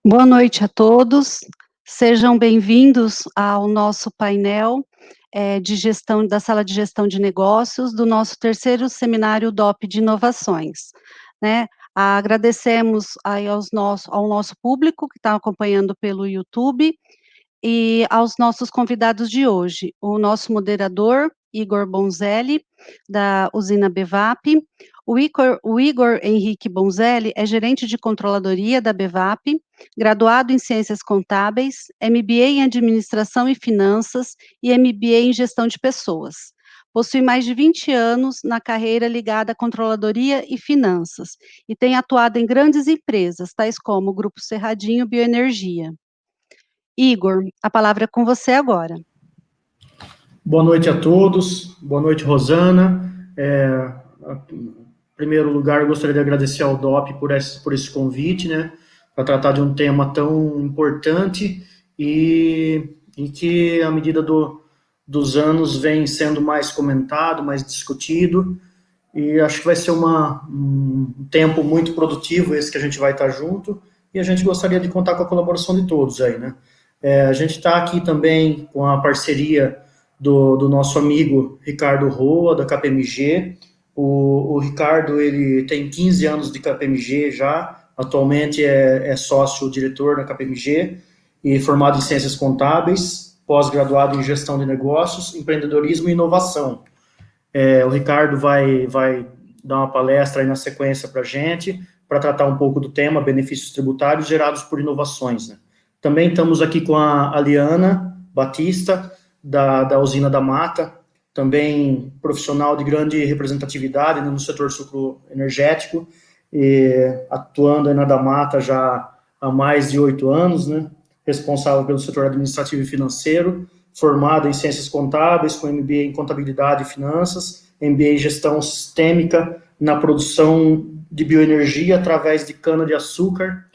Boa noite a todos, sejam bem-vindos ao nosso painel de gestão, da Sala de Gestão de Negócios, do nosso terceiro seminário DOP de Inovações, né? Agradecemos aí ao nosso público que está acompanhando pelo YouTube e aos nossos convidados de hoje, o nosso moderador, Igor Bonzelli, da usina Bevap. O Igor Henrique Bonzelli é gerente de controladoria da Bevap, graduado em Ciências Contábeis, MBA em Administração e Finanças e MBA em Gestão de Pessoas. Possui mais de 20 anos na carreira ligada à controladoria e finanças, e tem atuado em grandes empresas, tais como o Grupo Cerradinho Bioenergia. Igor, a palavra é com você agora. Boa noite a todos, boa noite, Rosana. Em primeiro lugar, eu gostaria de agradecer ao DOP por esse convite, né, para tratar de um tema tão importante e que, à medida dos anos, vem sendo mais comentado, mais discutido, e acho que vai ser um tempo muito produtivo esse que a gente vai estar junto, e a gente gostaria de contar com a colaboração de todos aí, né. A gente está aqui também com a parceria do nosso amigo Ricardo Roa, da KPMG. O Ricardo, ele tem 15 anos de KPMG já, atualmente é sócio-diretor da KPMG e formado em Ciências Contábeis, pós-graduado em Gestão de Negócios, Empreendedorismo e Inovação. O Ricardo vai dar uma palestra aí na sequência para a gente, para tratar um pouco do tema benefícios tributários gerados por inovações, né? Também estamos aqui com a Aliana Batista, da usina da Mata, também profissional de grande representatividade no setor sucroenergético, atuando na da Mata já há mais de 8 anos, né? Responsável pelo setor administrativo e financeiro, formada em Ciências Contábeis, com MBA em Contabilidade e Finanças, MBA em Gestão Sistêmica na produção de bioenergia através de cana-de-açúcar.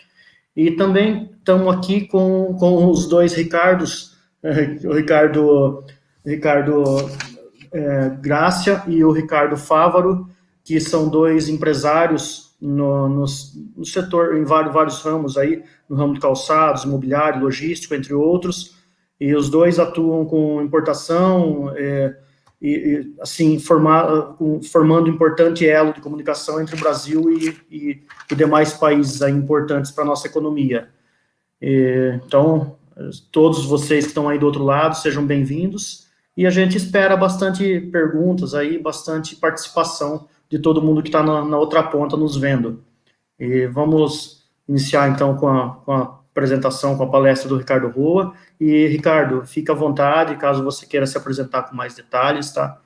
E também estamos aqui com os dois Ricardos, o Ricardo Grácia e o Ricardo Fávaro, que são dois empresários no setor, em vários ramos aí, no ramo de calçados, imobiliário, logístico, entre outros, e os dois atuam com importação, assim, formando um importante elo de comunicação entre o Brasil e demais países aí importantes para a nossa economia. Então, todos vocês que estão aí do outro lado, sejam bem-vindos, e a gente espera bastante perguntas aí, bastante participação de todo mundo que está na outra ponta nos vendo. E vamos iniciar, então, com a apresentação, com a palestra do Ricardo Roa. E, Ricardo, fica à vontade, caso você queira se apresentar com mais detalhes, tá?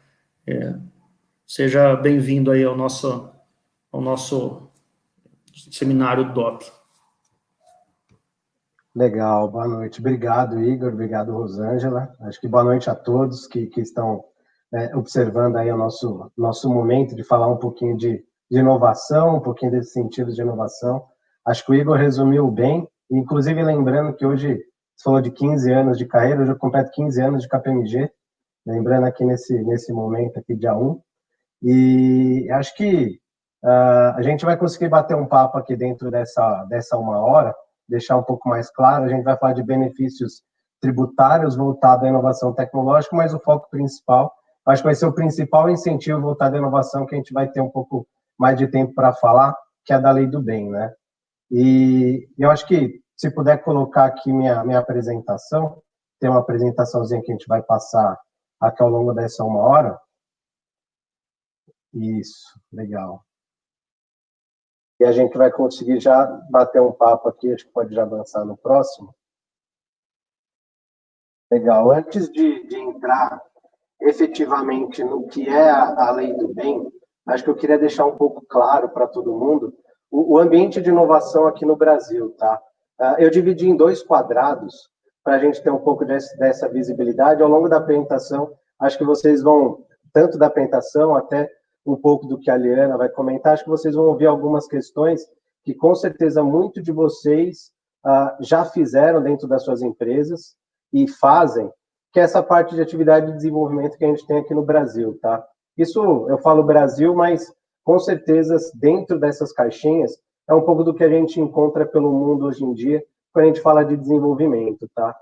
Seja bem-vindo aí ao nosso seminário do DOP. Legal, boa noite. Obrigado, Igor, obrigado, Rosângela. Acho que boa noite a todos que estão observando aí o nosso momento de falar um pouquinho de inovação, um pouquinho desse sentido de inovação. Acho que o Igor resumiu bem, inclusive lembrando que hoje você falou de 15 anos de carreira, hoje eu completo 15 anos de KPMG, lembrando aqui nesse momento aqui, dia 1, e acho que a gente vai conseguir bater um papo aqui dentro dessa 1 hora, deixar um pouco mais claro. A gente vai falar de benefícios tributários voltados à inovação tecnológica, mas o foco principal, acho que vai ser o principal incentivo voltado à inovação, que a gente vai ter um pouco mais de tempo para falar, que é a da Lei do Bem, né? E eu acho que, se puder colocar aqui minha apresentação, tem uma apresentaçãozinha que a gente vai passar aqui ao longo dessa 1 hora. Isso, legal. E a gente vai conseguir já bater um papo aqui, acho que pode já avançar no próximo. Legal. Antes de entrar efetivamente no que é a Lei do Bem, acho que eu queria deixar um pouco claro para todo mundo o ambiente de inovação aqui no Brasil, tá? Eu dividi em 2 quadrados para a gente ter um pouco dessa visibilidade. Ao longo da apresentação, acho que vocês vão, tanto da apresentação até um pouco do que a Liana vai comentar, acho que vocês vão ouvir algumas questões que, com certeza, muito de vocês já fizeram dentro das suas empresas e fazem, que é essa parte de atividade de desenvolvimento que a gente tem aqui no Brasil, tá? Isso, eu falo Brasil, mas, com certeza, dentro dessas caixinhas, é um pouco do que a gente encontra pelo mundo hoje em dia, quando a gente fala de desenvolvimento, tá?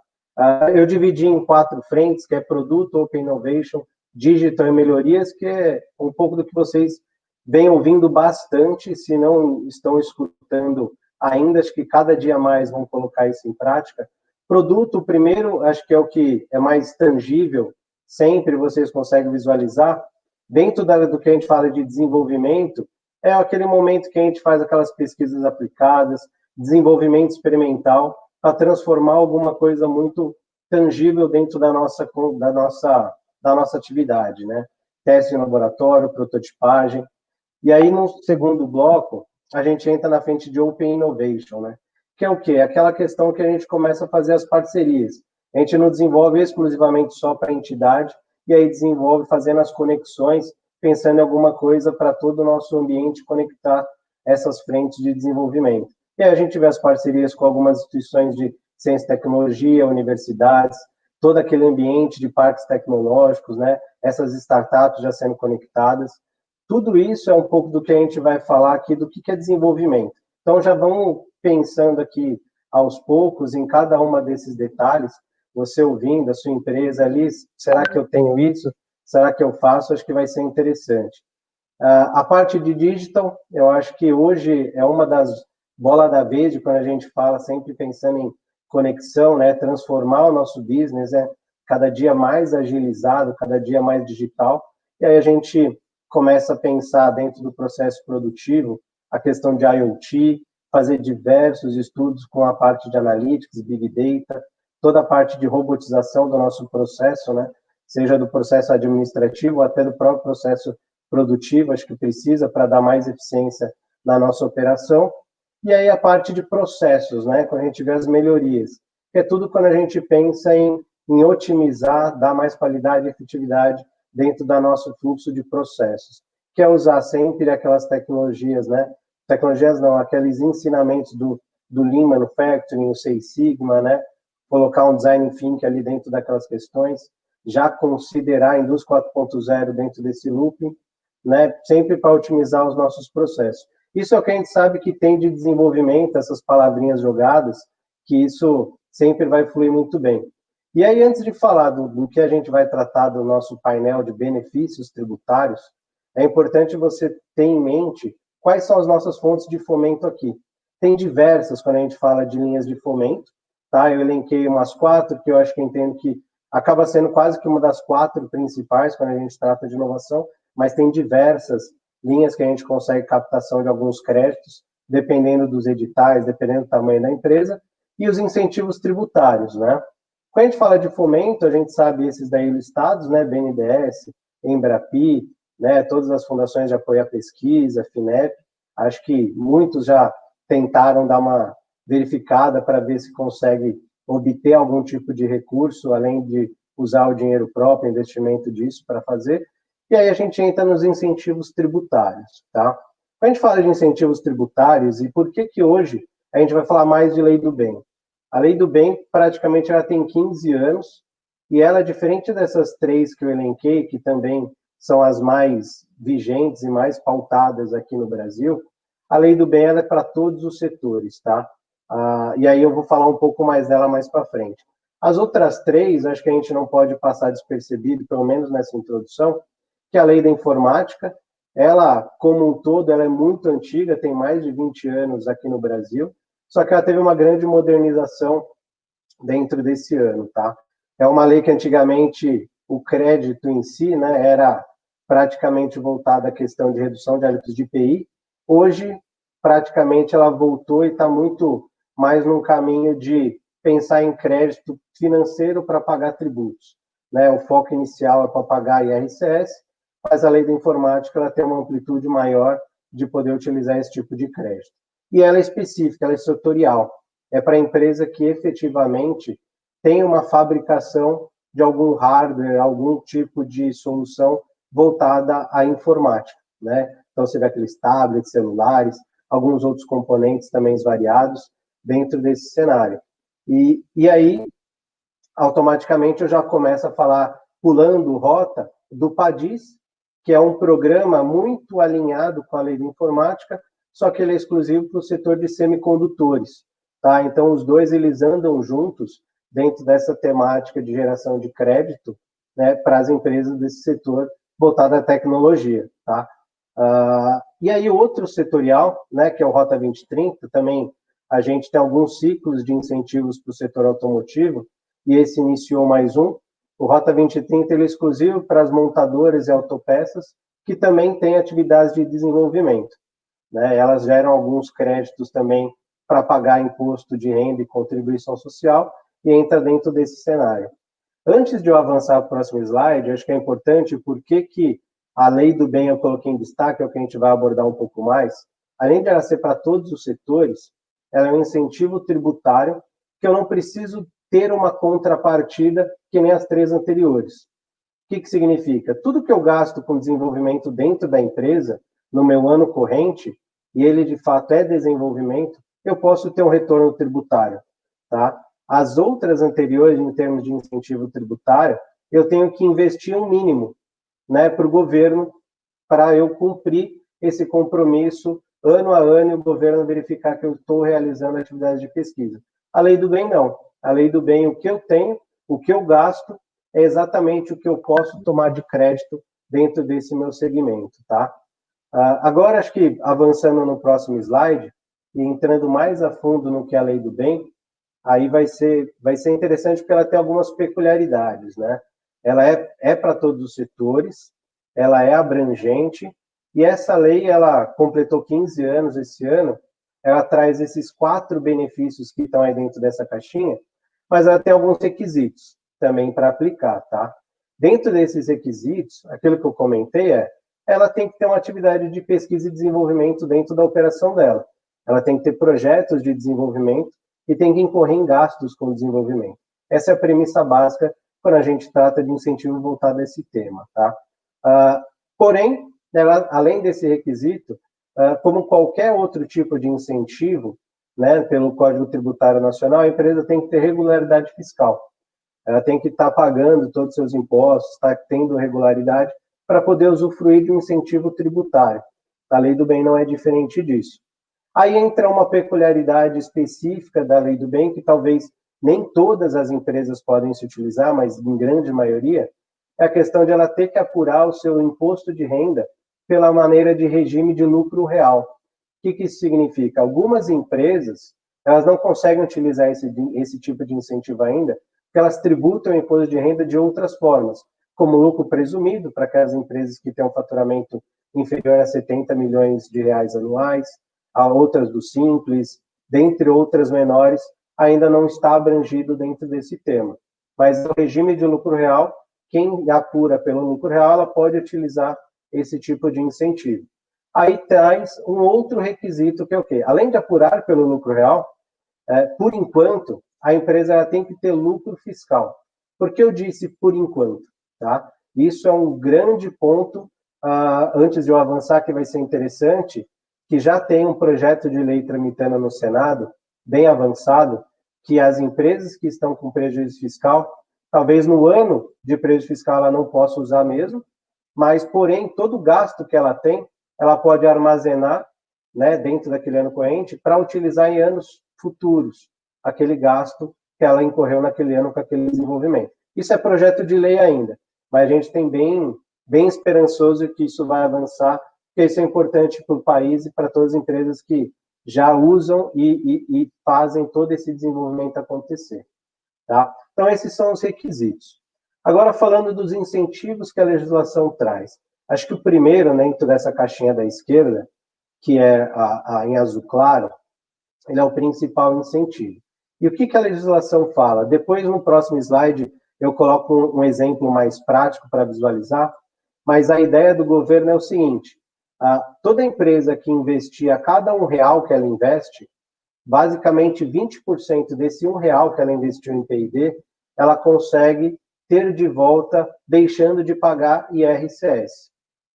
Eu dividi em 4 frentes, que é produto, Open Innovation, digital e melhorias, que é um pouco do que vocês vêm ouvindo bastante, se não estão escutando ainda, acho que cada dia mais vão colocar isso em prática. Produto, primeiro, acho que é o que é mais tangível, sempre vocês conseguem visualizar. Dentro do que a gente fala de desenvolvimento, é aquele momento que a gente faz aquelas pesquisas aplicadas, desenvolvimento experimental, para transformar alguma coisa muito tangível dentro da nossa atividade, né? Teste em laboratório, prototipagem. E aí, no segundo bloco, a gente entra na frente de Open Innovation, né? Que é o quê? Aquela questão que a gente começa a fazer as parcerias. A gente não desenvolve exclusivamente só para a entidade, e aí desenvolve fazendo as conexões, pensando em alguma coisa para todo o nosso ambiente, conectar essas frentes de desenvolvimento. E aí a gente vê as parcerias com algumas instituições de ciência e tecnologia, universidades, todo aquele ambiente de parques tecnológicos, né? Essas startups já sendo conectadas. Tudo isso é um pouco do que a gente vai falar aqui, do que é desenvolvimento. Então, já vamos pensando aqui, aos poucos, em cada uma desses detalhes, você ouvindo, a sua empresa ali, será que eu tenho isso? Será que eu faço? Acho que vai ser interessante. A parte de digital, eu acho que hoje é uma das bolas da vez, quando a gente fala sempre pensando em conexão, né? Transformar o nosso business, cada dia mais agilizado, cada dia mais digital, e aí a gente começa a pensar dentro do processo produtivo a questão de IoT, fazer diversos estudos com a parte de analytics, big data, toda a parte de robotização do nosso processo, né? Seja do processo administrativo até do próprio processo produtivo, acho que precisa para dar mais eficiência na nossa operação. E aí a parte de processos, né? Quando a gente vê as melhorias, que é tudo quando a gente pensa em otimizar, dar mais qualidade e efetividade dentro do nosso fluxo de processos, que é usar sempre aquelas tecnologias, né? Tecnologias não, aqueles ensinamentos do Lean Manufacturing, o Six Sigma, né? Colocar um design thinking ali dentro daquelas questões, já considerar a indústria 4.0 dentro desse looping, né? Sempre para otimizar os nossos processos. Isso é o que a gente sabe que tem de desenvolvimento, essas palavrinhas jogadas, que isso sempre vai fluir muito bem. E aí, antes de falar do que a gente vai tratar do nosso painel de benefícios tributários, é importante você ter em mente quais são as nossas fontes de fomento aqui. Tem diversas quando a gente fala de linhas de fomento, tá? Eu elenquei umas 4, que eu acho que entendo que acaba sendo quase que uma das 4 principais quando a gente trata de inovação, mas tem diversas linhas que a gente consegue captação de alguns créditos, dependendo dos editais, dependendo do tamanho da empresa, e os incentivos tributários, né? Quando a gente fala de fomento, a gente sabe esses daí listados, né? BNDES, Embrapi, né? Todas as fundações de apoio à pesquisa, FINEP, acho que muitos já tentaram dar uma verificada para ver se consegue obter algum tipo de recurso, além de usar o dinheiro próprio, investimento disso para fazer. E aí a gente entra nos incentivos tributários, tá? Quando a gente fala de incentivos tributários, e por que que hoje a gente vai falar mais de lei do bem? A lei do bem, praticamente, ela tem 15 anos, e ela, diferente dessas 3 que eu elenquei, que também são as mais vigentes e mais pautadas aqui no Brasil, a lei do bem ela é para todos os setores, tá? E aí eu vou falar um pouco mais dela mais para frente. As outras 3, acho que a gente não pode passar despercebido, pelo menos nessa introdução, que é a lei da informática. Ela, como um todo, ela é muito antiga, tem mais de 20 anos aqui no Brasil, só que ela teve uma grande modernização dentro desse ano, tá? É uma lei que antigamente o crédito em si, né, era praticamente voltada à questão de redução de hábitos de IPI. Hoje, praticamente, ela voltou e está muito mais num caminho de pensar em crédito financeiro para pagar tributos, né? O foco inicial é para pagar IRCS, mas a lei da informática ela tem uma amplitude maior de poder utilizar esse tipo de crédito. E ela é específica, ela é setorial. É para a empresa que efetivamente tem uma fabricação de algum hardware, algum tipo de solução voltada à informática, né? Então, você vê aqueles tablets, celulares, alguns outros componentes também variados dentro desse cenário. E aí, automaticamente, eu já começo a falar, pulando rota, do PADIS, que é um programa muito alinhado com a lei de informática, só que ele é exclusivo para o setor de semicondutores. tá? Então, os dois, eles andam juntos dentro dessa temática de geração de crédito, né, para as empresas desse setor voltado à tecnologia, tá? E aí, outro setorial, né, que é o Rota 2030, também a gente tem alguns ciclos de incentivos para o setor automotivo, e esse iniciou mais um. O Rota 2030 ele é exclusivo para as montadoras e autopeças, que também têm atividades de desenvolvimento, né? Elas geram alguns créditos também para pagar imposto de renda e contribuição social, e entra dentro desse cenário. Antes de eu avançar para o próximo slide, acho que é importante porque que a lei do bem eu coloquei em destaque, é o que a gente vai abordar um pouco mais. Além de ela ser para todos os setores, ela é um incentivo tributário que eu não preciso ter uma contrapartida que nem as três anteriores. O que significa? Tudo que eu gasto com desenvolvimento dentro da empresa, no meu ano corrente, e ele de fato é desenvolvimento, eu posso ter um retorno tributário, tá? As outras anteriores, em termos de incentivo tributário, eu tenho que investir um mínimo, né, para o governo, para eu cumprir esse compromisso ano a ano e o governo verificar que eu estou realizando atividades de pesquisa. A lei do bem, não. A lei do bem, o que eu tenho, o que eu gasto, é exatamente o que eu posso tomar de crédito dentro desse meu segmento, tá? Agora, acho que avançando no próximo slide e entrando mais a fundo no que é a lei do bem, aí vai ser interessante porque ela tem algumas peculiaridades, né? Ela é para todos os setores, ela é abrangente, e essa lei, ela completou 15 anos esse ano, ela traz esses 4 benefícios que estão aí dentro dessa caixinha, mas ela tem alguns requisitos também para aplicar, tá? Dentro desses requisitos, aquilo que eu comentei ela tem que ter uma atividade de pesquisa e desenvolvimento dentro da operação dela. Ela tem que ter projetos de desenvolvimento e tem que incorrer em gastos com o desenvolvimento. Essa é a premissa básica quando a gente trata de incentivo voltado a esse tema, tá? Porém, ela, além desse requisito, como qualquer outro tipo de incentivo, né, pelo Código Tributário Nacional, a empresa tem que ter regularidade fiscal. Ela tem que estar pagando todos os seus impostos, estar tendo regularidade para poder usufruir de um incentivo tributário. A lei do bem não é diferente disso. Aí entra uma peculiaridade específica da lei do bem, que talvez nem todas as empresas podem se utilizar, mas em grande maioria, é a questão de ela ter que apurar o seu imposto de renda pela maneira de regime de lucro real. O que isso significa? Algumas empresas, elas não conseguem utilizar esse tipo de incentivo ainda, porque elas tributam o imposto de renda de outras formas, como lucro presumido, para aquelas empresas que têm um faturamento inferior a 70 milhões de reais anuais, a outras do Simples, dentre outras menores, ainda não está abrangido dentro desse tema. Mas o regime de lucro real, quem apura pelo lucro real, ela pode utilizar esse tipo de incentivo. Aí traz um outro requisito, que é o quê? Além de apurar pelo lucro real, por enquanto, a empresa ela tem que ter lucro fiscal. Por que eu disse por enquanto? Tá? Isso é um grande ponto, antes de eu avançar, que vai ser interessante, que já tem um projeto de lei tramitando no Senado, bem avançado, que as empresas que estão com prejuízo fiscal, talvez no ano de prejuízo fiscal ela não possa usar mesmo, mas, porém, todo gasto que ela tem, ela pode armazenar, né, dentro daquele ano corrente para utilizar em anos futuros aquele gasto que ela incorreu naquele ano com aquele desenvolvimento. Isso é projeto de lei ainda, mas a gente tem bem esperançoso que isso vai avançar, porque isso é importante para o país e para todas as empresas que já usam e fazem todo esse desenvolvimento acontecer. Tá? Então, esses são os requisitos. Agora, falando dos incentivos que a legislação traz. Acho que o primeiro, dentro dessa caixinha da esquerda, que é em azul claro, ele é o principal incentivo. E o que a legislação fala? Depois, no próximo slide, eu coloco um exemplo mais prático para visualizar, mas a ideia do governo é o seguinte, toda empresa que investir a cada R$1 que ela investe, basicamente 20% desse R$1 que ela investiu em P&D, ela consegue ter de volta deixando de pagar IRCS.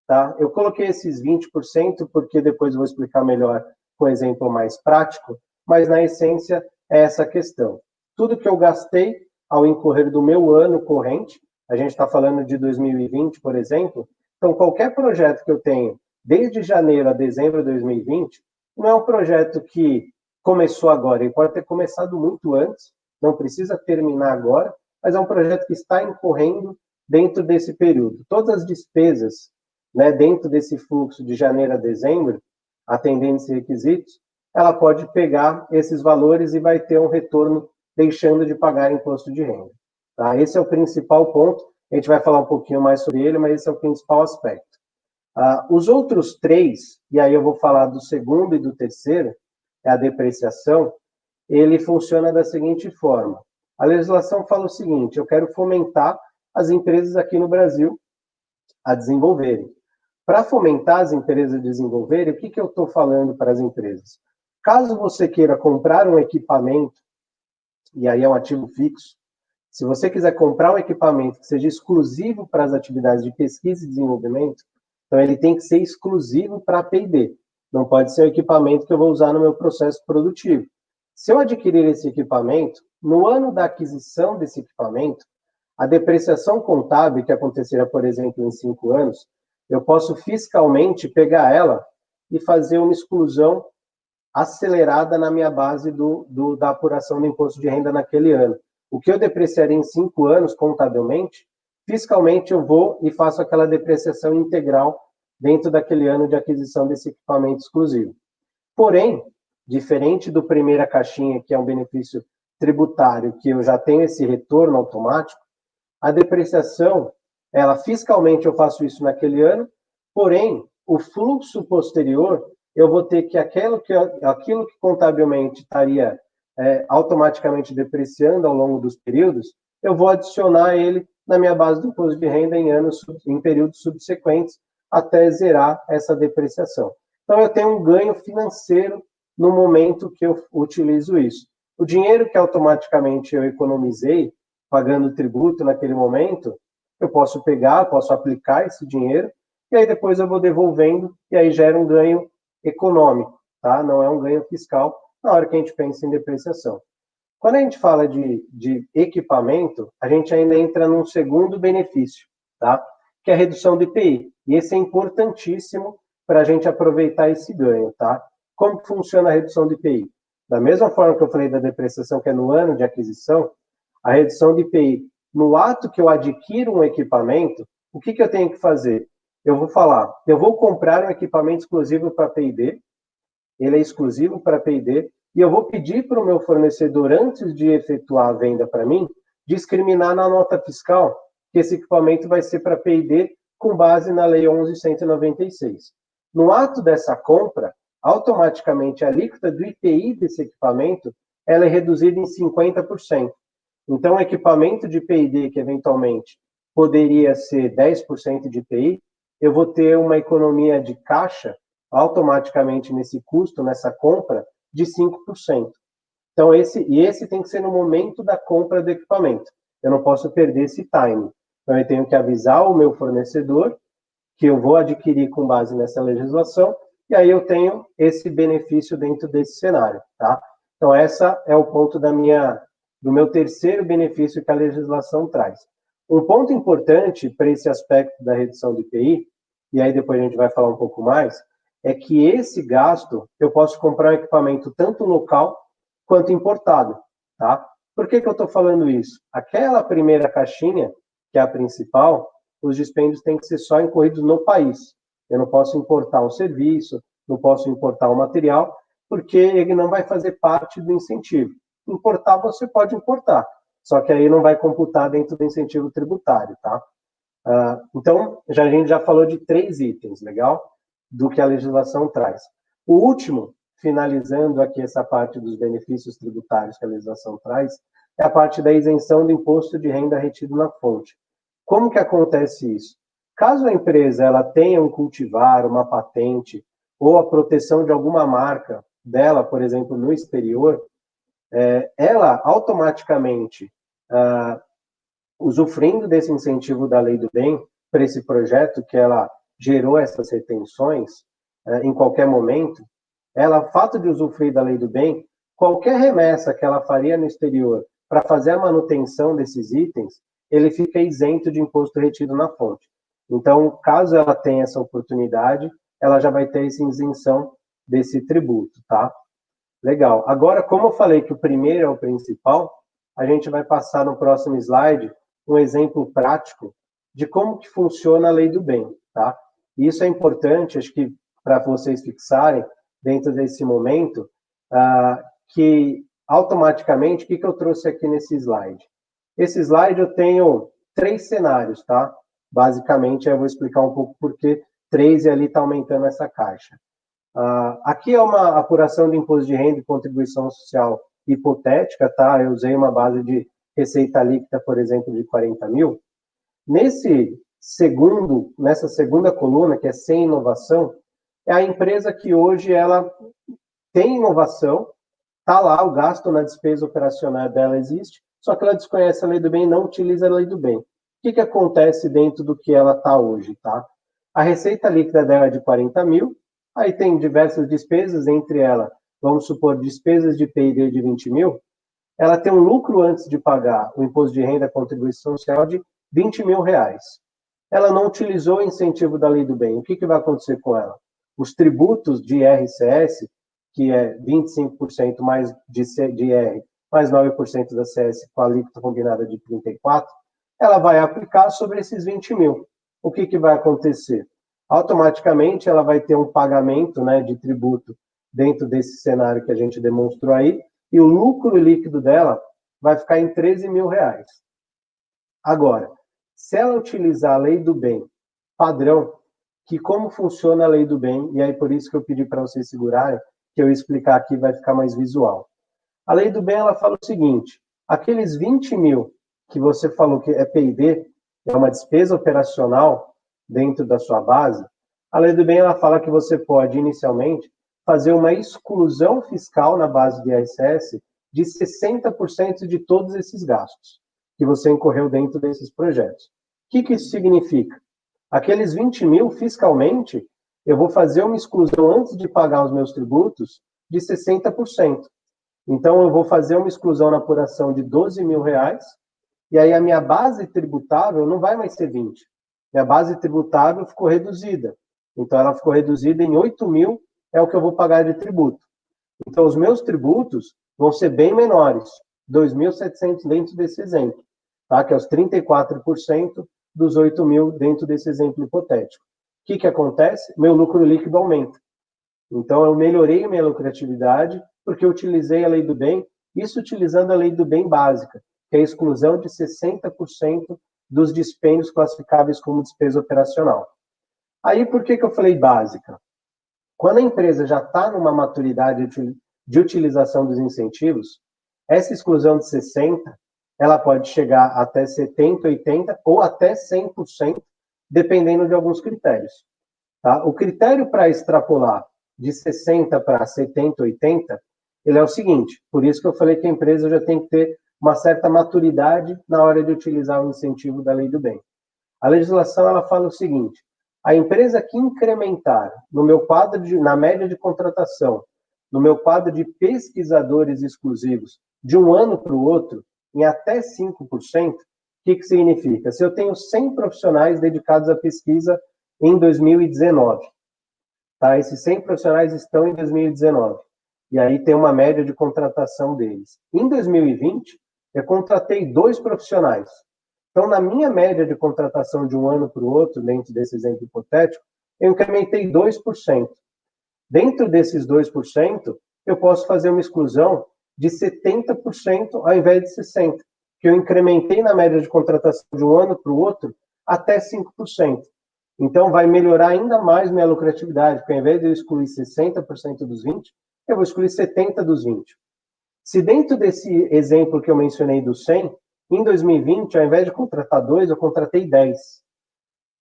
Tá? Eu coloquei esses 20% porque depois eu vou explicar melhor com um exemplo mais prático, mas na essência é essa questão. Tudo que eu gastei ao incorrer do meu ano corrente, a gente está falando de 2020, por exemplo, então qualquer projeto que eu tenho desde janeiro a dezembro de 2020, não é um projeto que começou agora, ele pode ter começado muito antes, não precisa terminar agora, mas é um projeto que está incorrendo dentro desse período. Todas as despesas, né, dentro desse fluxo de janeiro a dezembro, atendendo esses requisitos, ela pode pegar esses valores e vai ter um retorno deixando de pagar imposto de renda. Tá? Esse é o principal ponto. A gente vai falar um pouquinho mais sobre ele, mas esse é o principal aspecto. Os outros três, e aí eu vou falar do segundo e do terceiro, é a depreciação, ele funciona da seguinte forma. A legislação fala o seguinte, eu quero fomentar as empresas aqui no Brasil a desenvolverem. Para fomentar as empresas a desenvolverem, o que eu estou falando para as empresas? Caso você queira comprar um equipamento, e aí é um ativo fixo, se você quiser comprar um equipamento que seja exclusivo para as atividades de pesquisa e desenvolvimento, então ele tem que ser exclusivo para a P&D. Não pode ser um equipamento que eu vou usar no meu processo produtivo. Se eu adquirir esse equipamento, no ano da aquisição desse equipamento, a depreciação contábil, que acontecerá, por exemplo, em 5 anos, eu posso fiscalmente pegar ela e fazer uma exclusão acelerada na minha base da apuração do imposto de renda naquele ano. O que eu depreciaria em 5 anos, contabilmente, fiscalmente eu vou e faço aquela depreciação integral dentro daquele ano de aquisição desse equipamento exclusivo. Porém, diferente do primeira caixinha, que é um benefício tributário, que eu já tenho esse retorno automático, a depreciação, ela fiscalmente eu faço isso naquele ano, porém, o fluxo posterior, eu vou ter que aquilo que contabilmente estaria automaticamente depreciando ao longo dos períodos, eu vou adicionar ele na minha base do imposto de renda em períodos subsequentes, até zerar essa depreciação. Então, eu tenho um ganho financeiro no momento que eu utilizo isso. O dinheiro que automaticamente eu economizei, pagando tributo naquele momento, eu posso pegar, posso aplicar esse dinheiro, e aí depois eu vou devolvendo, e aí gera um ganho econômico, tá? Não é um ganho fiscal na hora que a gente pensa em depreciação. Quando a gente fala de equipamento, a gente ainda entra num segundo benefício, tá? Que é a redução do IPI. E esse é importantíssimo para a gente aproveitar esse ganho, tá? Como que funciona a redução do IPI? Da mesma forma que eu falei da depreciação, que é no ano de aquisição, a redução de IPI, no ato que eu adquiro um equipamento, o que eu tenho que fazer? Eu vou comprar um equipamento exclusivo para P&D, ele é exclusivo para P&D, e eu vou pedir para o meu fornecedor, antes de efetuar a venda para mim, discriminar na nota fiscal que esse equipamento vai ser para P&D com base na Lei 11.196. No ato dessa compra, automaticamente a alíquota do IPI desse equipamento ela é reduzida em 50%. Então, o equipamento de P&D, que eventualmente poderia ser 10% de IPI, eu vou ter uma economia de caixa automaticamente nesse custo, nessa compra, de 5%. Então, esse tem que ser no momento da compra do equipamento. Eu não posso perder esse time. Então, eu tenho que avisar o meu fornecedor que eu vou adquirir com base nessa legislação, e aí eu tenho esse benefício dentro desse cenário, tá? Então, essa é o ponto do meu terceiro benefício que a legislação traz. Um ponto importante para esse aspecto da redução do IPI, e aí depois a gente vai falar um pouco mais, é que esse gasto, eu posso comprar um equipamento tanto local quanto importado, tá? Por que eu estou falando isso? Aquela primeira caixinha, que é a principal, os dispêndios têm que ser só incorridos no país. Eu não posso importar o serviço, não posso importar o material, porque ele não vai fazer parte do incentivo. Importar, você pode importar, só que aí não vai computar dentro do incentivo tributário, tá? Então, a gente já falou de 3 itens, legal? Do que a legislação traz. O último, finalizando aqui essa parte dos benefícios tributários que a legislação traz, é a parte da isenção do imposto de renda retido na fonte. Como que acontece isso? Caso a empresa ela tenha um cultivar, uma patente, ou a proteção de alguma marca dela, por exemplo, no exterior, ela automaticamente, usufruindo desse incentivo da Lei do Bem, para esse projeto que ela gerou essas retenções, em qualquer momento, ela, fato de usufruir da Lei do Bem, qualquer remessa que ela faria no exterior para fazer a manutenção desses itens, ele fica isento de imposto retido na fonte. Então, caso ela tenha essa oportunidade, ela já vai ter essa isenção desse tributo, tá? Legal. Agora, como eu falei que o primeiro é o principal, a gente vai passar no próximo slide um exemplo prático de como que funciona a lei do bem, tá? E isso é importante, acho que para vocês fixarem dentro desse momento, que automaticamente, o que eu trouxe aqui nesse slide? Esse slide eu tenho 3 cenários, tá? Basicamente, eu vou explicar um pouco por que 3 e ali está aumentando essa caixa. Aqui é uma apuração de imposto de renda e contribuição social hipotética, tá? Eu usei uma base de receita líquida, por exemplo, de 40 mil. Nessa segunda coluna, que é sem inovação, é a empresa que hoje ela tem inovação, tá lá, o gasto na despesa operacional dela existe, só que ela desconhece a lei do bem e não utiliza a lei do bem. O que acontece dentro do que ela está hoje, tá? A receita líquida dela é de 40 mil, aí tem diversas despesas, entre elas, vamos supor, despesas de P&D de 20 mil, ela tem um lucro antes de pagar o imposto de renda, a contribuição social de 20 mil reais. Ela não utilizou o incentivo da lei do bem. O que vai acontecer com ela? Os tributos de IRCS, que é 25% mais de IR, mais 9% da CS com a alíquota combinada de 34%, ela vai aplicar sobre esses 20 mil. O que vai acontecer? Automaticamente, ela vai ter um pagamento, né, de tributo dentro desse cenário que a gente demonstrou aí, e o lucro líquido dela vai ficar em 13 mil reais. Agora, se ela utilizar a lei do bem padrão, que como funciona a lei do bem, e aí por isso que eu pedi para vocês segurarem, que eu explicar aqui vai ficar mais visual. A lei do bem, ela fala o seguinte, aqueles 20 mil que você falou que é P&D, é uma despesa operacional dentro da sua base, a lei do bem, ela fala que você pode, inicialmente, fazer uma exclusão fiscal na base de ISS de 60% de todos esses gastos que você incorreu dentro desses projetos. O que isso significa? Aqueles 20 mil, fiscalmente, eu vou fazer uma exclusão antes de pagar os meus tributos de 60%. Então, eu vou fazer uma exclusão na apuração de 12 mil reais, e aí a minha base tributável não vai mais ser 20. Minha base tributável ficou reduzida. Então, ela ficou reduzida em 8 mil, é o que eu vou pagar de tributo. Então, os meus tributos vão ser bem menores, 2.700 dentro desse exemplo, tá? Que é os 34% dos 8 mil dentro desse exemplo hipotético. O que acontece? Meu lucro líquido aumenta. Então, eu melhorei minha lucratividade porque eu utilizei a lei do bem, isso utilizando a lei do bem básica, que é a exclusão de 60% dos dispêndios classificáveis como despesa operacional. Aí, por que eu falei básica? Quando a empresa já está numa maturidade de utilização dos incentivos, essa exclusão de 60%, ela pode chegar até 70%, 80% ou até 100%, dependendo de alguns critérios. Tá? O critério para extrapolar de 60% para 70%, 80%, ele é o seguinte, por isso que eu falei que a empresa já tem que ter uma certa maturidade na hora de utilizar o incentivo da lei do bem. A legislação, ela fala o seguinte, a empresa que incrementar no meu quadro na média de contratação, no meu quadro de pesquisadores exclusivos, de um ano para o outro, em até 5%, o que significa? Se eu tenho 100 profissionais dedicados à pesquisa em 2019, tá? Esses 100 profissionais estão em 2019, e aí tem uma média de contratação deles. Em 2020, eu contratei 2 profissionais. Então, na minha média de contratação de um ano para o outro, dentro desse exemplo hipotético, eu incrementei 2%. Dentro desses 2%, eu posso fazer uma exclusão de 70% ao invés de 60%, que eu incrementei na média de contratação de um ano para o outro até 5%. Então, vai melhorar ainda mais minha lucratividade, porque ao invés de eu excluir 60% dos 20%, eu vou excluir 70% dos 20%. Se dentro desse exemplo que eu mencionei do 100%, em 2020, ao invés de contratar 2, eu contratei 10.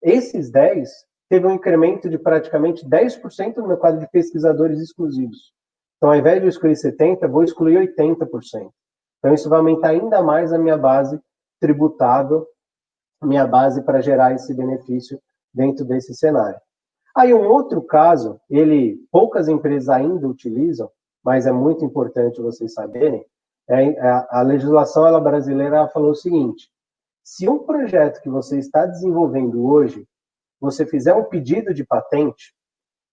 Esses 10 teve um incremento de praticamente 10% no meu quadro de pesquisadores exclusivos. Então, ao invés de eu excluir 70%, eu vou excluir 80%. Então, isso vai aumentar ainda mais a minha base tributável, a minha base para gerar esse benefício dentro desse cenário. Aí, um outro caso, poucas empresas ainda utilizam, mas é muito importante vocês saberem, a legislação brasileira falou o seguinte, se um projeto que você está desenvolvendo hoje, você fizer um pedido de patente,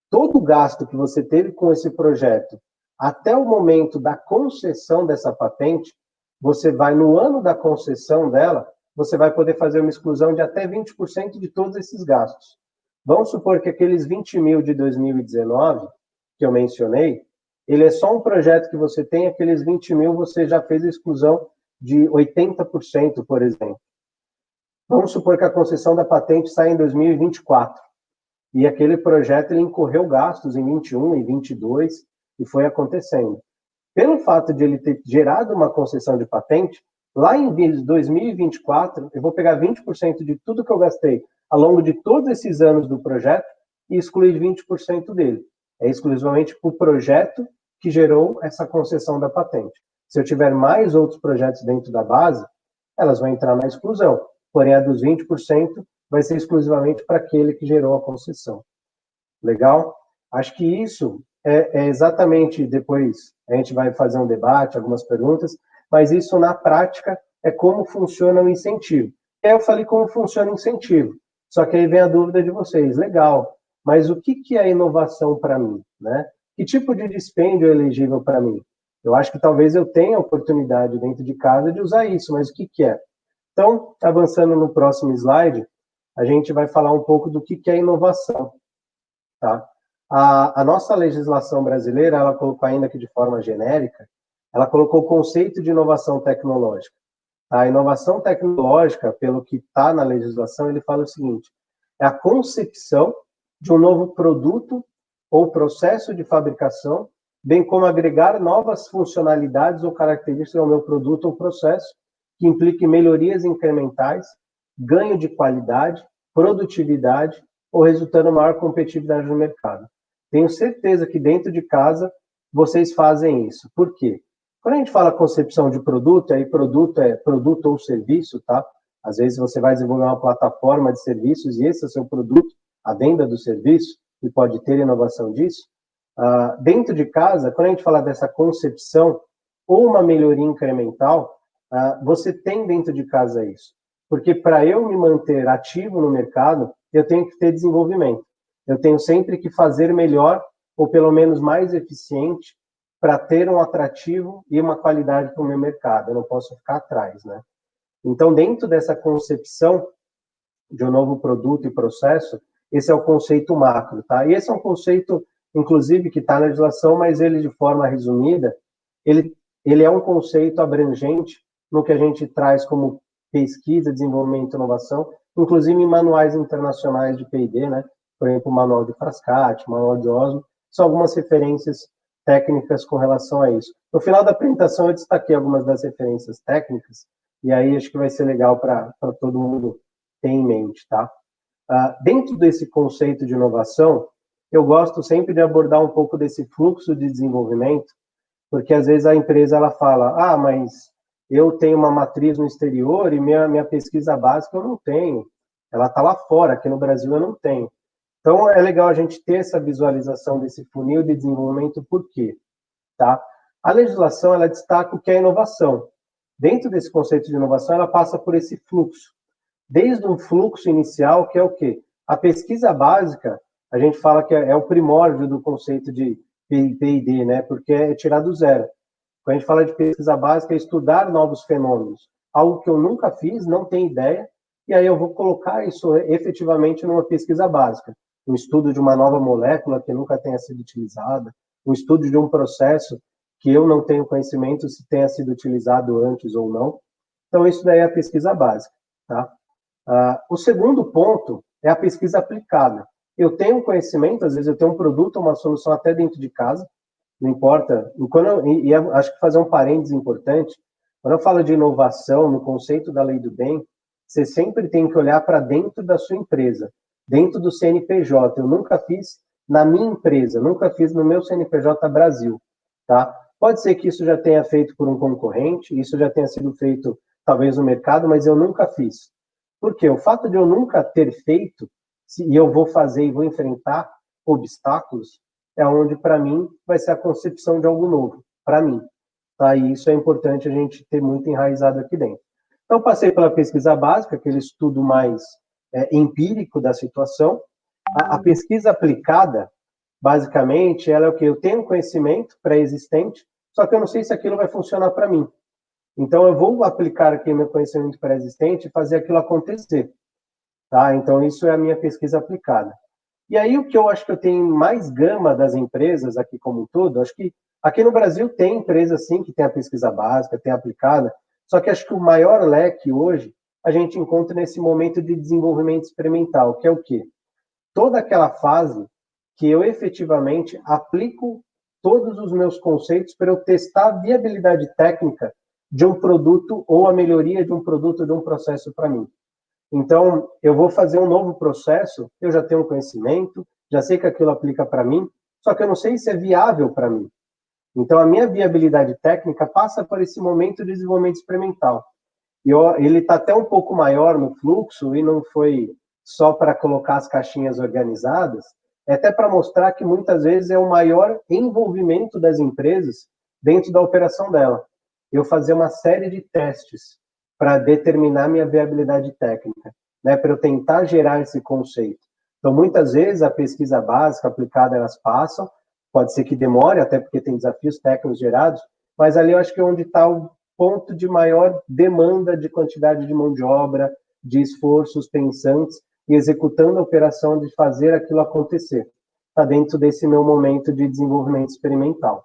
todo o gasto que você teve com esse projeto até o momento da concessão dessa patente, você vai, no ano da concessão dela, você vai poder fazer uma exclusão de até 20% de todos esses gastos. Vamos supor que aqueles 20 mil de 2019, que eu mencionei, ele é só um projeto que você tem, aqueles 20 mil você já fez a exclusão de 80%, por exemplo. Vamos supor que a concessão da patente sai em 2024, e aquele projeto ele incorreu gastos em 21 e 22, e foi acontecendo. Pelo fato de ele ter gerado uma concessão de patente, lá em 2024, eu vou pegar 20% de tudo que eu gastei ao longo de todos esses anos do projeto e excluir 20% dele. É exclusivamente para o projeto que gerou essa concessão da patente. Se eu tiver mais outros projetos dentro da base, elas vão entrar na exclusão. Porém, a dos 20% vai ser exclusivamente para aquele que gerou a concessão. Legal? Acho que isso é exatamente, depois a gente vai fazer um debate, algumas perguntas, mas isso na prática é como funciona o incentivo. E aí eu falei como funciona o incentivo, só que aí vem a dúvida de vocês, legal, mas o que é inovação para mim, né? Que tipo de dispêndio é elegível para mim? Eu acho que talvez eu tenha a oportunidade dentro de casa de usar isso, mas o que é? Então, avançando no próximo slide, a gente vai falar um pouco do que é inovação, tá? A nossa legislação brasileira, ela colocou ainda que de forma genérica, ela colocou o conceito de inovação tecnológica. A inovação tecnológica, pelo que está na legislação, ele fala o seguinte, é a concepção de um novo produto ou processo de fabricação, bem como agregar novas funcionalidades ou características ao meu produto ou processo, que implique melhorias incrementais, ganho de qualidade, produtividade ou resultando em maior competitividade no mercado. Tenho certeza que dentro de casa vocês fazem isso. Por quê? Quando a gente fala concepção de produto, aí produto é produto ou serviço, tá? Às vezes você vai desenvolver uma plataforma de serviços e esse é o seu produto, a venda do serviço, e pode ter inovação disso. Dentro de casa, quando a gente fala dessa concepção ou uma melhoria incremental, você tem dentro de casa isso. Porque para eu me manter ativo no mercado, eu tenho que ter desenvolvimento. Eu tenho sempre que fazer melhor, ou pelo menos mais eficiente, para ter um atrativo e uma qualidade para o meu mercado. Eu não posso ficar atrás, né? Então, dentro dessa concepção de um novo produto e processo, esse é o conceito macro, tá? E esse é um conceito, inclusive, que está na legislação, mas ele, de forma resumida, ele é um conceito abrangente no que a gente traz como pesquisa, desenvolvimento e inovação, inclusive em manuais internacionais de P&D, né? Por exemplo, o manual de Frascati, o manual de Osmo, são algumas referências técnicas com relação a isso. No final da apresentação, eu destaquei algumas das referências técnicas, e aí acho que vai ser legal para todo mundo ter em mente, tá? Dentro desse conceito de inovação, eu gosto sempre de abordar um pouco desse fluxo de desenvolvimento, porque às vezes a empresa ela fala, mas eu tenho uma matriz no exterior e minha pesquisa básica eu não tenho, ela está lá fora, aqui no Brasil eu não tenho. Então, é legal a gente ter essa visualização desse funil de desenvolvimento, por quê? Tá? A legislação, ela destaca o que é inovação. Dentro desse conceito de inovação, ela passa por esse fluxo. Desde um fluxo inicial, que é o quê? A pesquisa básica, a gente fala que é o primórdio do conceito de P&D, né? Porque é tirar do zero. Quando a gente fala de pesquisa básica, é estudar novos fenômenos. Algo que eu nunca fiz, não tenho ideia, e aí eu vou colocar isso efetivamente numa pesquisa básica. Um estudo de uma nova molécula que nunca tenha sido utilizada, um estudo de um processo que eu não tenho conhecimento se tenha sido utilizado antes ou não. Então, isso daí é a pesquisa básica, tá? O segundo ponto é a pesquisa aplicada. Eu tenho conhecimento, às vezes eu tenho um produto ou uma solução até dentro de casa, não importa. E acho que fazer um parênteses importante, quando eu falo de inovação, no conceito da lei do bem, você sempre tem que olhar para dentro da sua empresa, dentro do CNPJ. Eu nunca fiz na minha empresa, nunca fiz no meu CNPJ Brasil, tá? Pode ser que isso já tenha feito por um concorrente, isso já tenha sido feito talvez no mercado, mas eu nunca fiz. Por quê? O fato de eu nunca ter feito, e eu vou fazer e vou enfrentar obstáculos, é onde, para mim, vai ser a concepção de algo novo, para mim. Tá? E isso é importante a gente ter muito enraizado aqui dentro. Então, passei pela pesquisa básica, aquele estudo mais empírico da situação. A pesquisa aplicada, basicamente, ela é o quê? Eu tenho um conhecimento pré-existente, só que eu não sei se aquilo vai funcionar para mim. Então, eu vou aplicar aqui meu conhecimento pré-existente e fazer aquilo acontecer. Tá? Então, isso é a minha pesquisa aplicada. E aí, o que eu acho que eu tenho mais gama das empresas aqui como um todo, acho que aqui no Brasil tem empresa, sim, que tem a pesquisa básica, tem a aplicada, só que acho que o maior leque hoje a gente encontra nesse momento de desenvolvimento experimental, que é o quê? Toda aquela fase que eu efetivamente aplico todos os meus conceitos para eu testar a viabilidade técnica de um produto ou a melhoria de um produto, de um processo para mim. Então, eu vou fazer um novo processo, eu já tenho um conhecimento, já sei que aquilo aplica para mim, só que eu não sei se é viável para mim. Então, a minha viabilidade técnica passa por esse momento de desenvolvimento experimental. Ele está até um pouco maior no fluxo e não foi só para colocar as caixinhas organizadas, é até para mostrar que muitas vezes é o maior envolvimento das empresas dentro da operação dela. Eu fazer uma série de testes para determinar minha viabilidade técnica, né, para eu tentar gerar esse conceito. Então, muitas vezes, a pesquisa básica aplicada, elas passam, pode ser que demore, até porque tem desafios técnicos gerados, mas ali eu acho que é onde está o ponto de maior demanda de quantidade de mão de obra, de esforços pensantes e executando a operação de fazer aquilo acontecer. Está dentro desse meu momento de desenvolvimento experimental.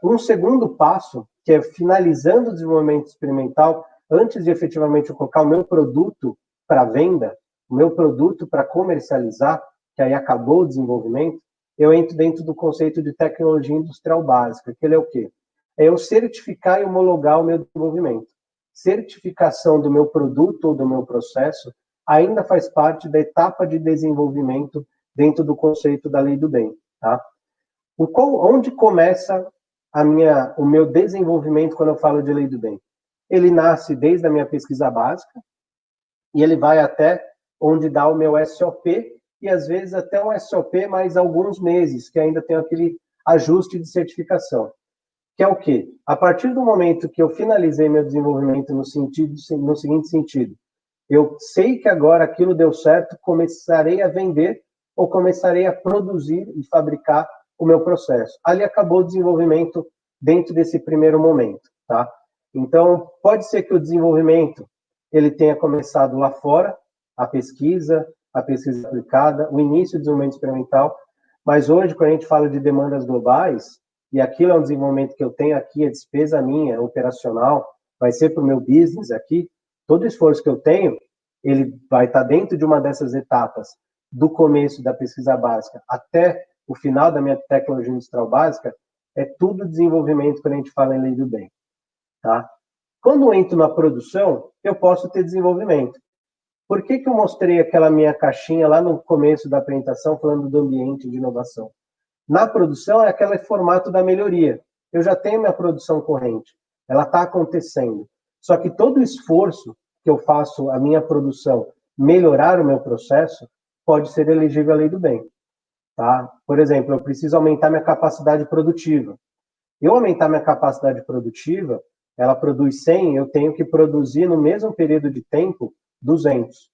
Um segundo passo, que é finalizando o desenvolvimento experimental, antes de efetivamente eu colocar o meu produto para venda, o meu produto para comercializar, que aí acabou o desenvolvimento, eu entro dentro do conceito de tecnologia industrial básica, que ele é o quê? É eu certificar e homologar o meu desenvolvimento. Certificação do meu produto ou do meu processo ainda faz parte da etapa de desenvolvimento dentro do conceito da lei do bem, tá? Onde começa o meu desenvolvimento quando eu falo de lei do bem? Ele nasce desde a minha pesquisa básica e ele vai até onde dá o meu SOP e às vezes até um SOP mais alguns meses, que ainda tem aquele ajuste de certificação. Que é o quê? A partir do momento que eu finalizei meu desenvolvimento no seguinte sentido, eu sei que agora aquilo deu certo, começarei a vender ou começarei a produzir e fabricar o meu processo. Ali acabou o desenvolvimento dentro desse primeiro momento, tá? Então, pode ser que o desenvolvimento ele tenha começado lá fora, a pesquisa aplicada, o início do desenvolvimento experimental, mas hoje, quando a gente fala de demandas globais, e aquilo é um desenvolvimento que eu tenho aqui, a despesa minha, operacional, vai ser para o meu business aqui, todo esforço que eu tenho, ele vai estar dentro de uma dessas etapas, do começo da pesquisa básica até o final da minha tecnologia industrial básica, é tudo desenvolvimento quando a gente fala em lei do bem. Tá? Quando eu entro na produção, eu posso ter desenvolvimento. Por que eu mostrei aquela minha caixinha lá no começo da apresentação, falando do ambiente de inovação? Na produção, é aquele formato da melhoria. Eu já tenho minha produção corrente, ela está acontecendo. Só que todo o esforço que eu faço a minha produção melhorar o meu processo pode ser elegível à lei do bem. Tá? Por exemplo, eu preciso aumentar minha capacidade produtiva. Eu aumentar minha capacidade produtiva, ela produz 100, eu tenho que produzir no mesmo período de tempo 200.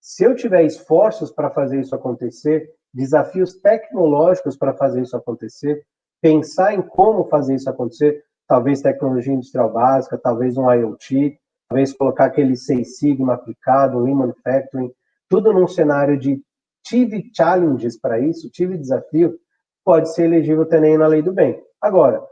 Se eu tiver esforços para fazer isso acontecer, desafios tecnológicos para fazer isso acontecer, pensar em como fazer isso acontecer, talvez tecnologia industrial básica, talvez um IoT, talvez colocar aquele Six Sigma aplicado, Lean Manufacturing, tudo num cenário de tive challenges para isso, tive desafio, pode ser elegível também na lei do bem. Agora,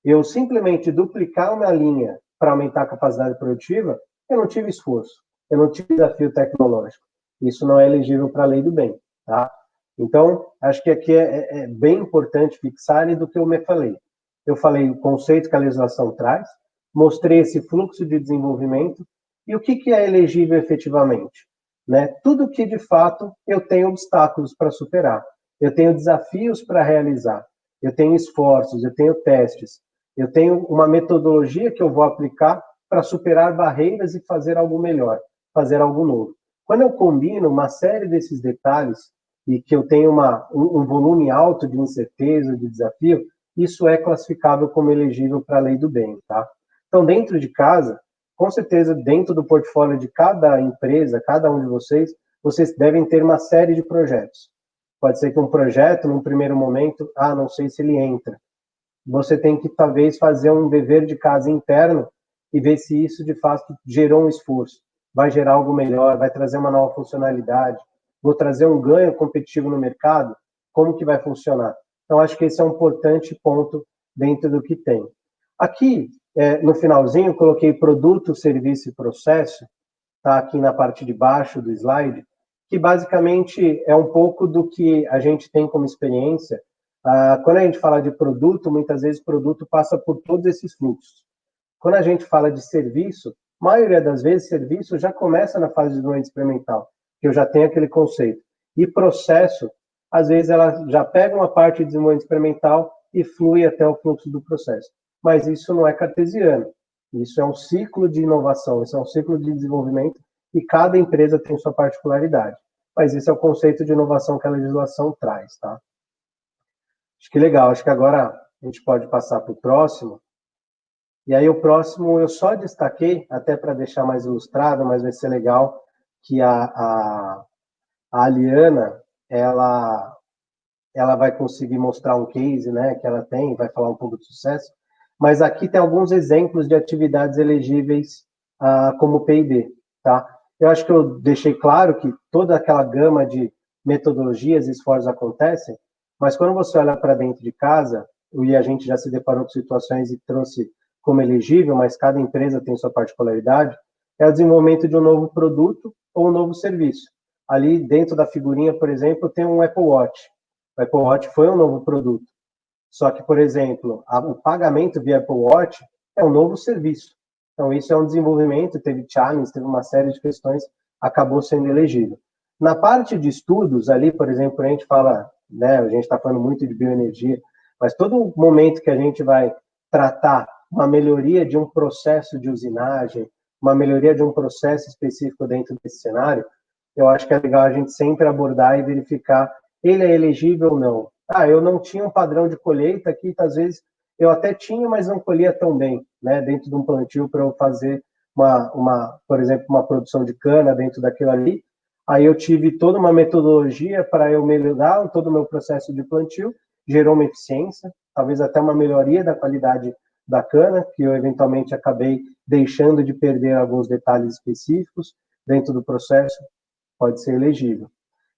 eu simplesmente duplicar uma linha para aumentar a capacidade produtiva, eu não tive esforço, eu não tive desafio tecnológico. Isso não é elegível para a lei do bem, tá? Então, acho que aqui é bem importante fixar do que eu me falei. Eu falei o conceito que a legislação traz, mostrei esse fluxo de desenvolvimento e o que é elegível efetivamente, né? Tudo que de fato eu tenho obstáculos para superar, eu tenho desafios para realizar, eu tenho esforços, eu tenho testes, eu tenho uma metodologia que eu vou aplicar para superar barreiras e fazer algo melhor, fazer algo novo. Quando eu combino uma série desses detalhes e que eu tenho um volume alto de incerteza, de desafio, isso é classificável como elegível para a lei do bem, tá? Então, dentro de casa, com certeza, dentro do portfólio de cada empresa, cada um de vocês devem ter uma série de projetos. Pode ser que um projeto, num primeiro momento, não sei se ele entra. Você tem que, talvez, fazer um dever de casa interno e ver se isso, de fato, gerou um esforço. Vai gerar algo melhor, vai trazer uma nova funcionalidade, vou trazer um ganho competitivo no mercado, como que vai funcionar? Então, acho que esse é um importante ponto dentro do que tem. Aqui, no finalzinho, coloquei produto, serviço e processo, tá aqui na parte de baixo do slide, que basicamente é um pouco do que a gente tem como experiência. Quando a gente fala de produto, muitas vezes o produto passa por todos esses fluxos. Quando a gente fala de serviço, a maioria das vezes, serviço já começa na fase de desenvolvimento experimental, que eu já tenho aquele conceito. E processo, às vezes, ela já pega uma parte de desenvolvimento experimental e flui até o fluxo do processo. Mas isso não é cartesiano. Isso é um ciclo de inovação, isso é um ciclo de desenvolvimento e cada empresa tem sua particularidade. Mas esse é o conceito de inovação que a legislação traz, tá? Acho que legal, acho que agora a gente pode passar para o próximo. E aí o próximo eu só destaquei, até para deixar mais ilustrado, mas vai ser legal, que a Aliana, ela vai conseguir mostrar um case, né, que ela tem, vai falar um pouco de sucesso, mas aqui tem alguns exemplos de atividades elegíveis como P&D, tá? Eu acho que eu deixei claro que toda aquela gama de metodologias e esforços acontecem, mas quando você olha para dentro de casa, e a gente já se deparou com situações e trouxe como elegível, mas cada empresa tem sua particularidade, é o desenvolvimento de um novo produto ou um novo serviço. Ali dentro da figurinha, por exemplo, tem um Apple Watch. O Apple Watch foi um novo produto. Só que, por exemplo, o pagamento via Apple Watch é um novo serviço. Então, isso é um desenvolvimento, teve challenge, teve uma série de questões, acabou sendo elegível. Na parte de estudos, ali, por exemplo, a gente fala, né, a gente está falando muito de bioenergia, mas todo momento que a gente vai tratar uma melhoria de um processo de usinagem, uma melhoria de um processo específico dentro desse cenário, eu acho que é legal a gente sempre abordar e verificar ele é elegível ou não. Eu não tinha um padrão de colheita aqui, às vezes eu até tinha, mas não colhia tão bem, né, dentro de um plantio para eu fazer por exemplo, uma produção de cana dentro daquilo ali. Aí eu tive toda uma metodologia para eu melhorar todo o meu processo de plantio, gerou uma eficiência, talvez até uma melhoria da qualidade da cana, que eu eventualmente acabei deixando de perder alguns detalhes específicos dentro do processo, pode ser elegível.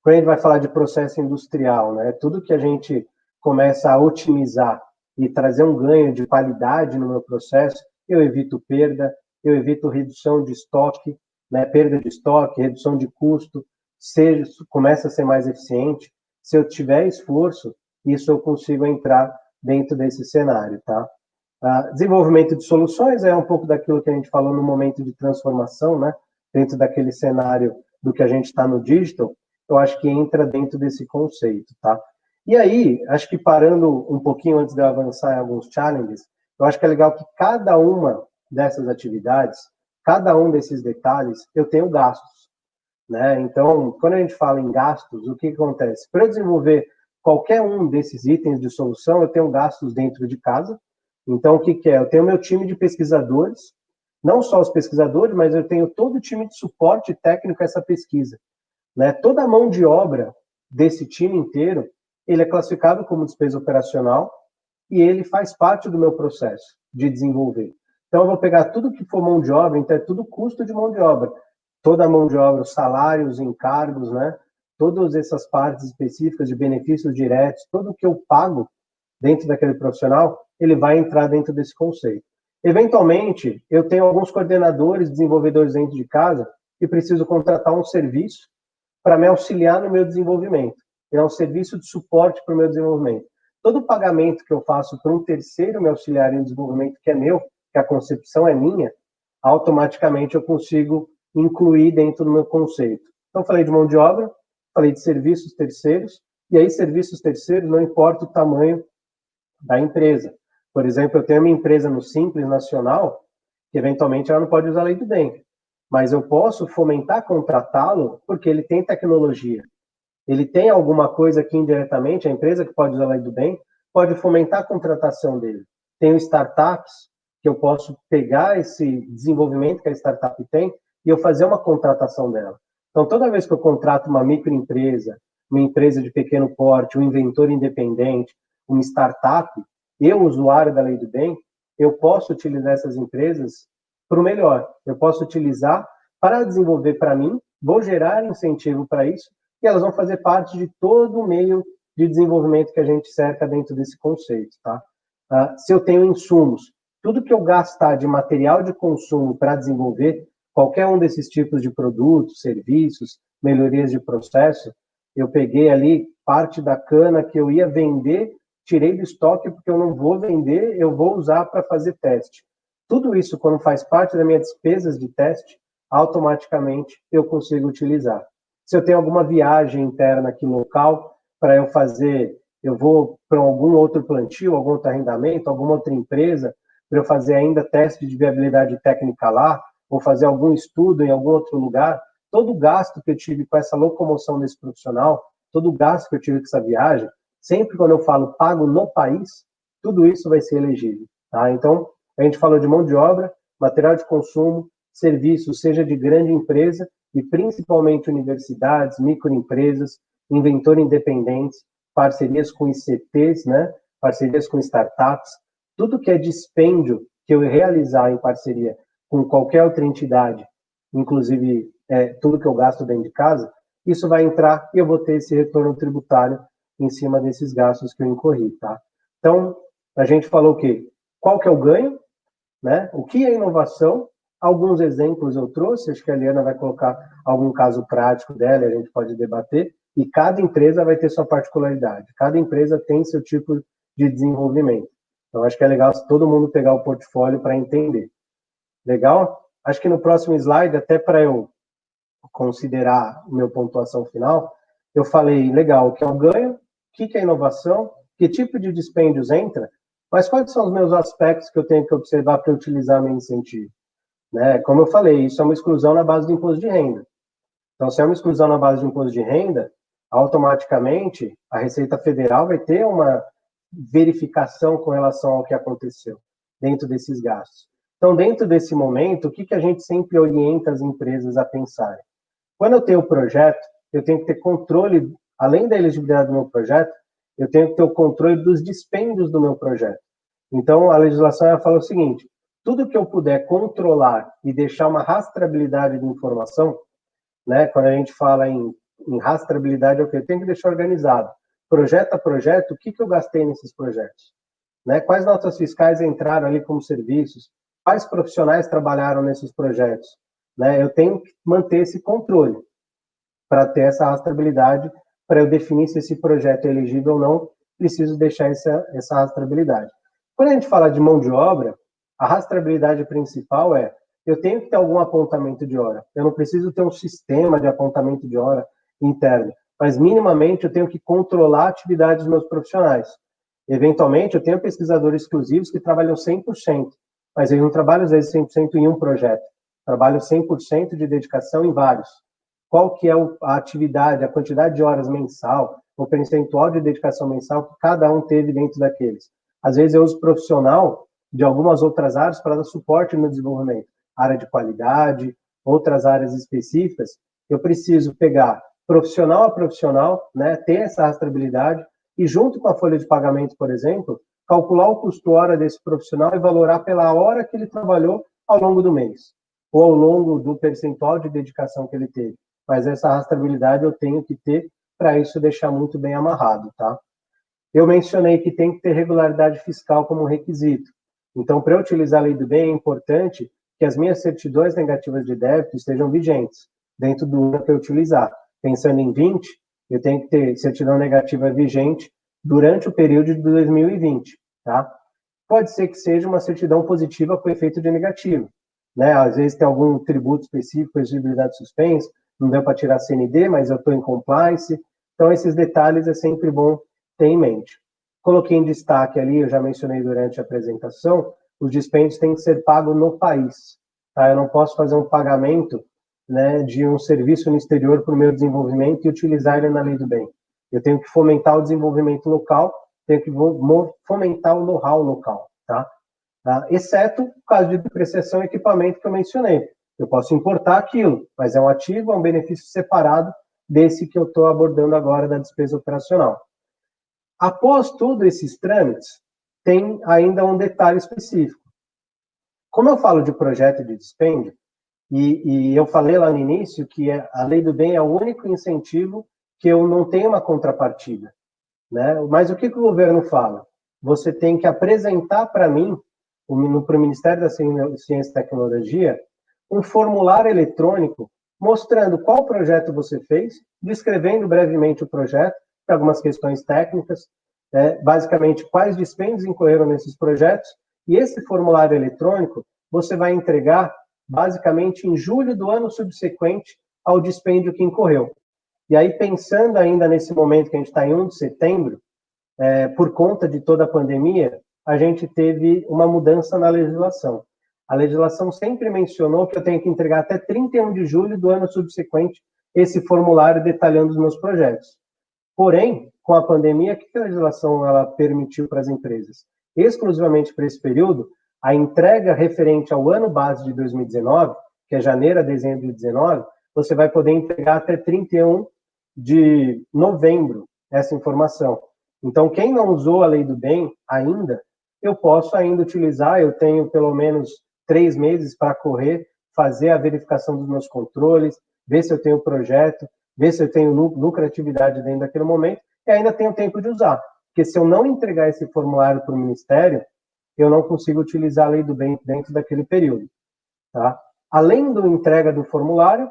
Quando a gente vai falar de processo industrial, né, tudo que a gente começa a otimizar e trazer um ganho de qualidade no meu processo, eu evito perda, eu evito redução de estoque, né, perda de estoque, redução de custo, começa a ser mais eficiente. Se eu tiver esforço, isso eu consigo entrar dentro desse cenário, tá? Desenvolvimento de soluções é um pouco daquilo que a gente falou no momento de transformação, né, dentro daquele cenário do que a gente está no digital, eu acho que entra dentro desse conceito, tá? E aí, acho que parando um pouquinho antes de eu avançar em alguns challenges, eu acho que é legal que cada uma dessas atividades, cada um desses detalhes, eu tenho gastos, né? Então, quando a gente fala em gastos, o que acontece? Para eu desenvolver qualquer um desses itens de solução, eu tenho gastos dentro de casa. Então, o que é? Eu tenho meu time de pesquisadores, não só os pesquisadores, mas eu tenho todo o time de suporte técnico a essa pesquisa, né? Toda a mão de obra desse time inteiro, ele é classificado como despesa operacional e ele faz parte do meu processo de desenvolver. Então, eu vou pegar tudo que for mão de obra, então é tudo custo de mão de obra. Toda a mão de obra, os salários, encargos, né? Todas essas partes específicas de benefícios diretos, tudo que eu pago dentro daquele profissional, ele vai entrar dentro desse conceito. Eventualmente, eu tenho alguns coordenadores, desenvolvedores dentro de casa e preciso contratar um serviço para me auxiliar no meu desenvolvimento. É um serviço de suporte para o meu desenvolvimento. Todo pagamento que eu faço para um terceiro me auxiliar em desenvolvimento que é meu, que a concepção é minha, automaticamente eu consigo incluir dentro do meu conceito. Então, falei de mão de obra, falei de serviços terceiros, e aí serviços terceiros não importa o tamanho da empresa. Por exemplo, eu tenho uma empresa no Simples Nacional, que eventualmente ela não pode usar a lei do bem, mas eu posso fomentar contratá-lo porque ele tem tecnologia. Ele tem alguma coisa que indiretamente, a empresa que pode usar a lei do bem, pode fomentar a contratação dele. Tenho startups que eu posso pegar esse desenvolvimento que a startup tem e eu fazer uma contratação dela. Então, toda vez que eu contrato uma microempresa, uma empresa de pequeno porte, um inventor independente, uma startup, eu, usuário da Lei do Bem, eu posso utilizar essas empresas para o melhor. Eu posso utilizar para desenvolver para mim, vou gerar incentivo para isso, e elas vão fazer parte de todo o meio de desenvolvimento que a gente cerca dentro desse conceito, tá? Se eu tenho insumos, tudo que eu gastar de material de consumo para desenvolver qualquer um desses tipos de produtos, serviços, melhorias de processo, eu peguei ali parte da cana que eu ia vender, tirei do estoque porque eu não vou vender, eu vou usar para fazer teste. Tudo isso, quando faz parte das minhas despesas de teste, automaticamente eu consigo utilizar. Se eu tenho alguma viagem interna aqui local para eu fazer, eu vou para algum outro plantio, algum outro arrendamento, alguma outra empresa, para eu fazer ainda teste de viabilidade técnica lá, ou fazer algum estudo em algum outro lugar, todo o gasto que eu tive com essa locomoção desse profissional, todo o gasto que eu tive com essa viagem, sempre quando eu falo pago no país, tudo isso vai ser elegível. Tá? Então, a gente falou de mão de obra, material de consumo, serviço, seja de grande empresa, e principalmente universidades, microempresas, inventor independentes, parcerias com ICTs, né? Parcerias com startups, tudo que é dispêndio que eu realizar em parceria com qualquer outra entidade, inclusive tudo que eu gasto dentro de casa, isso vai entrar e eu vou ter esse retorno tributário em cima desses gastos que eu incorri, tá? Então, a gente falou o quê? Qual que é o ganho, né? O que é inovação? Alguns exemplos eu trouxe, acho que a Liana vai colocar algum caso prático dela, a gente pode debater, e cada empresa vai ter sua particularidade, cada empresa tem seu tipo de desenvolvimento. Então, acho que é legal se todo mundo pegar o portfólio para entender. Legal? Acho que no próximo slide, até para eu considerar a minha pontuação final, eu falei, legal, o que é o ganho, o que é inovação, que tipo de dispêndios entra, mas quais são os meus aspectos que eu tenho que observar para utilizar meu incentivo? Né? Como eu falei, isso é uma exclusão na base do imposto de renda. Então, se é uma exclusão na base do imposto de renda, automaticamente a Receita Federal vai ter uma verificação com relação ao que aconteceu dentro desses gastos. Então, dentro desse momento, o que a gente sempre orienta as empresas a pensarem? Quando eu tenho o projeto, eu tenho que ter controle, além da elegibilidade do meu projeto, eu tenho que ter o controle dos dispêndios do meu projeto. Então, a legislação ela fala o seguinte, tudo que eu puder controlar e deixar uma rastreabilidade de informação, né, quando a gente fala em rastreabilidade, eu tenho que deixar organizado. Projeto a projeto, o que eu gastei nesses projetos? Né? Quais notas fiscais entraram ali como serviços? Quais profissionais trabalharam nesses projetos? Né? Eu tenho que manter esse controle para ter essa rastreabilidade, para eu definir se esse projeto é elegível ou não, preciso deixar essa rastreabilidade. Quando a gente fala de mão de obra, a rastreabilidade principal é eu tenho que ter algum apontamento de hora. Eu não preciso ter um sistema de apontamento de hora interno, mas minimamente eu tenho que controlar a atividade dos meus profissionais. Eventualmente, eu tenho pesquisadores exclusivos que trabalham 100%, mas eles não trabalham, às vezes, 100% em um projeto. Trabalham 100% de dedicação em vários. Qual que é a atividade, a quantidade de horas mensal, o percentual de dedicação mensal que cada um teve dentro daqueles? Às vezes, eu uso profissional de algumas outras áreas para dar suporte no desenvolvimento. Área de qualidade, outras áreas específicas. Eu preciso pegar profissional a profissional, né, ter essa rastreabilidade, e junto com a folha de pagamento, por exemplo, calcular o custo hora desse profissional e valorar pela hora que ele trabalhou ao longo do mês, ou ao longo do percentual de dedicação que ele teve. Mas essa rastreabilidade eu tenho que ter para isso deixar muito bem amarrado, tá? Eu mencionei que tem que ter regularidade fiscal como requisito. Então, para eu utilizar a Lei do Bem, é importante que as minhas certidões negativas de débito estejam vigentes dentro do ano que eu utilizar. Pensando em 20, eu tenho que ter certidão negativa vigente durante o período de 2020, tá? Pode ser que seja uma certidão positiva com efeito de negativo, né? Às vezes tem algum tributo específico, exigibilidade suspensa, não deu para tirar CND, mas eu estou em compliance. Então, esses detalhes é sempre bom ter em mente. Coloquei em destaque ali, eu já mencionei durante a apresentação, os dispêndios têm que ser pagos no país, tá? Eu não posso fazer um pagamento, né, de um serviço no exterior para o meu desenvolvimento e utilizar ele na Lei do Bem. Eu tenho que fomentar o desenvolvimento local, tenho que fomentar o know-how local, tá? Exceto o caso de depreciação e equipamento que eu mencionei. Eu posso importar aquilo, mas é um ativo, é um benefício separado desse que eu estou abordando agora, da despesa operacional. Após todos esses trâmites, tem ainda um detalhe específico. Como eu falo de projeto de dispêndio, e eu falei lá no início que a lei do bem é o único incentivo que eu não tenho uma contrapartida, né? Mas o que o governo fala? Você tem que apresentar para mim, para o Ministério da Ciência e Tecnologia, um formulário eletrônico mostrando qual projeto você fez, descrevendo brevemente o projeto, algumas questões técnicas, basicamente quais dispêndios incorreram nesses projetos, e esse formulário eletrônico você vai entregar basicamente em julho do ano subsequente ao dispêndio que incorreu. E aí, pensando ainda nesse momento que a gente está em 1 de setembro, por conta de toda a pandemia, a gente teve uma mudança na legislação. A legislação sempre mencionou que eu tenho que entregar até 31 de julho do ano subsequente esse formulário detalhando os meus projetos. Porém, com a pandemia, o que a legislação ela permitiu para as empresas? Exclusivamente para esse período, a entrega referente ao ano base de 2019, que é janeiro a dezembro de 2019, você vai poder entregar até 31 de novembro essa informação. Então, quem não usou a lei do bem ainda, eu posso ainda utilizar, eu tenho pelo menos 3 meses para correr, fazer a verificação dos meus controles, ver se eu tenho projeto, ver se eu tenho lucratividade dentro daquele momento, e ainda tenho tempo de usar. Porque se eu não entregar esse formulário para o Ministério, eu não consigo utilizar a lei do bem dentro daquele período. Tá? Além da entrega do formulário,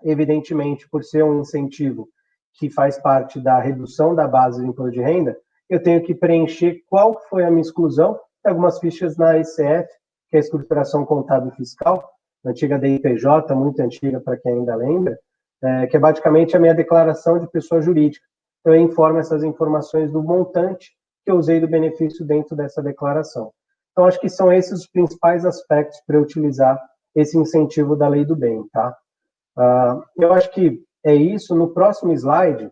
evidentemente, por ser um incentivo que faz parte da redução da base do imposto de renda, eu tenho que preencher qual foi a minha exclusão, algumas fichas na ECF, que é a Escrituração Contábil Fiscal, antiga DIPJ, muito antiga para quem ainda lembra, que é basicamente a minha declaração de pessoa jurídica. Eu informo essas informações do montante que eu usei do benefício dentro dessa declaração. Então, acho que são esses os principais aspectos para eu utilizar esse incentivo da lei do bem, tá? Eu acho que é isso. No próximo slide,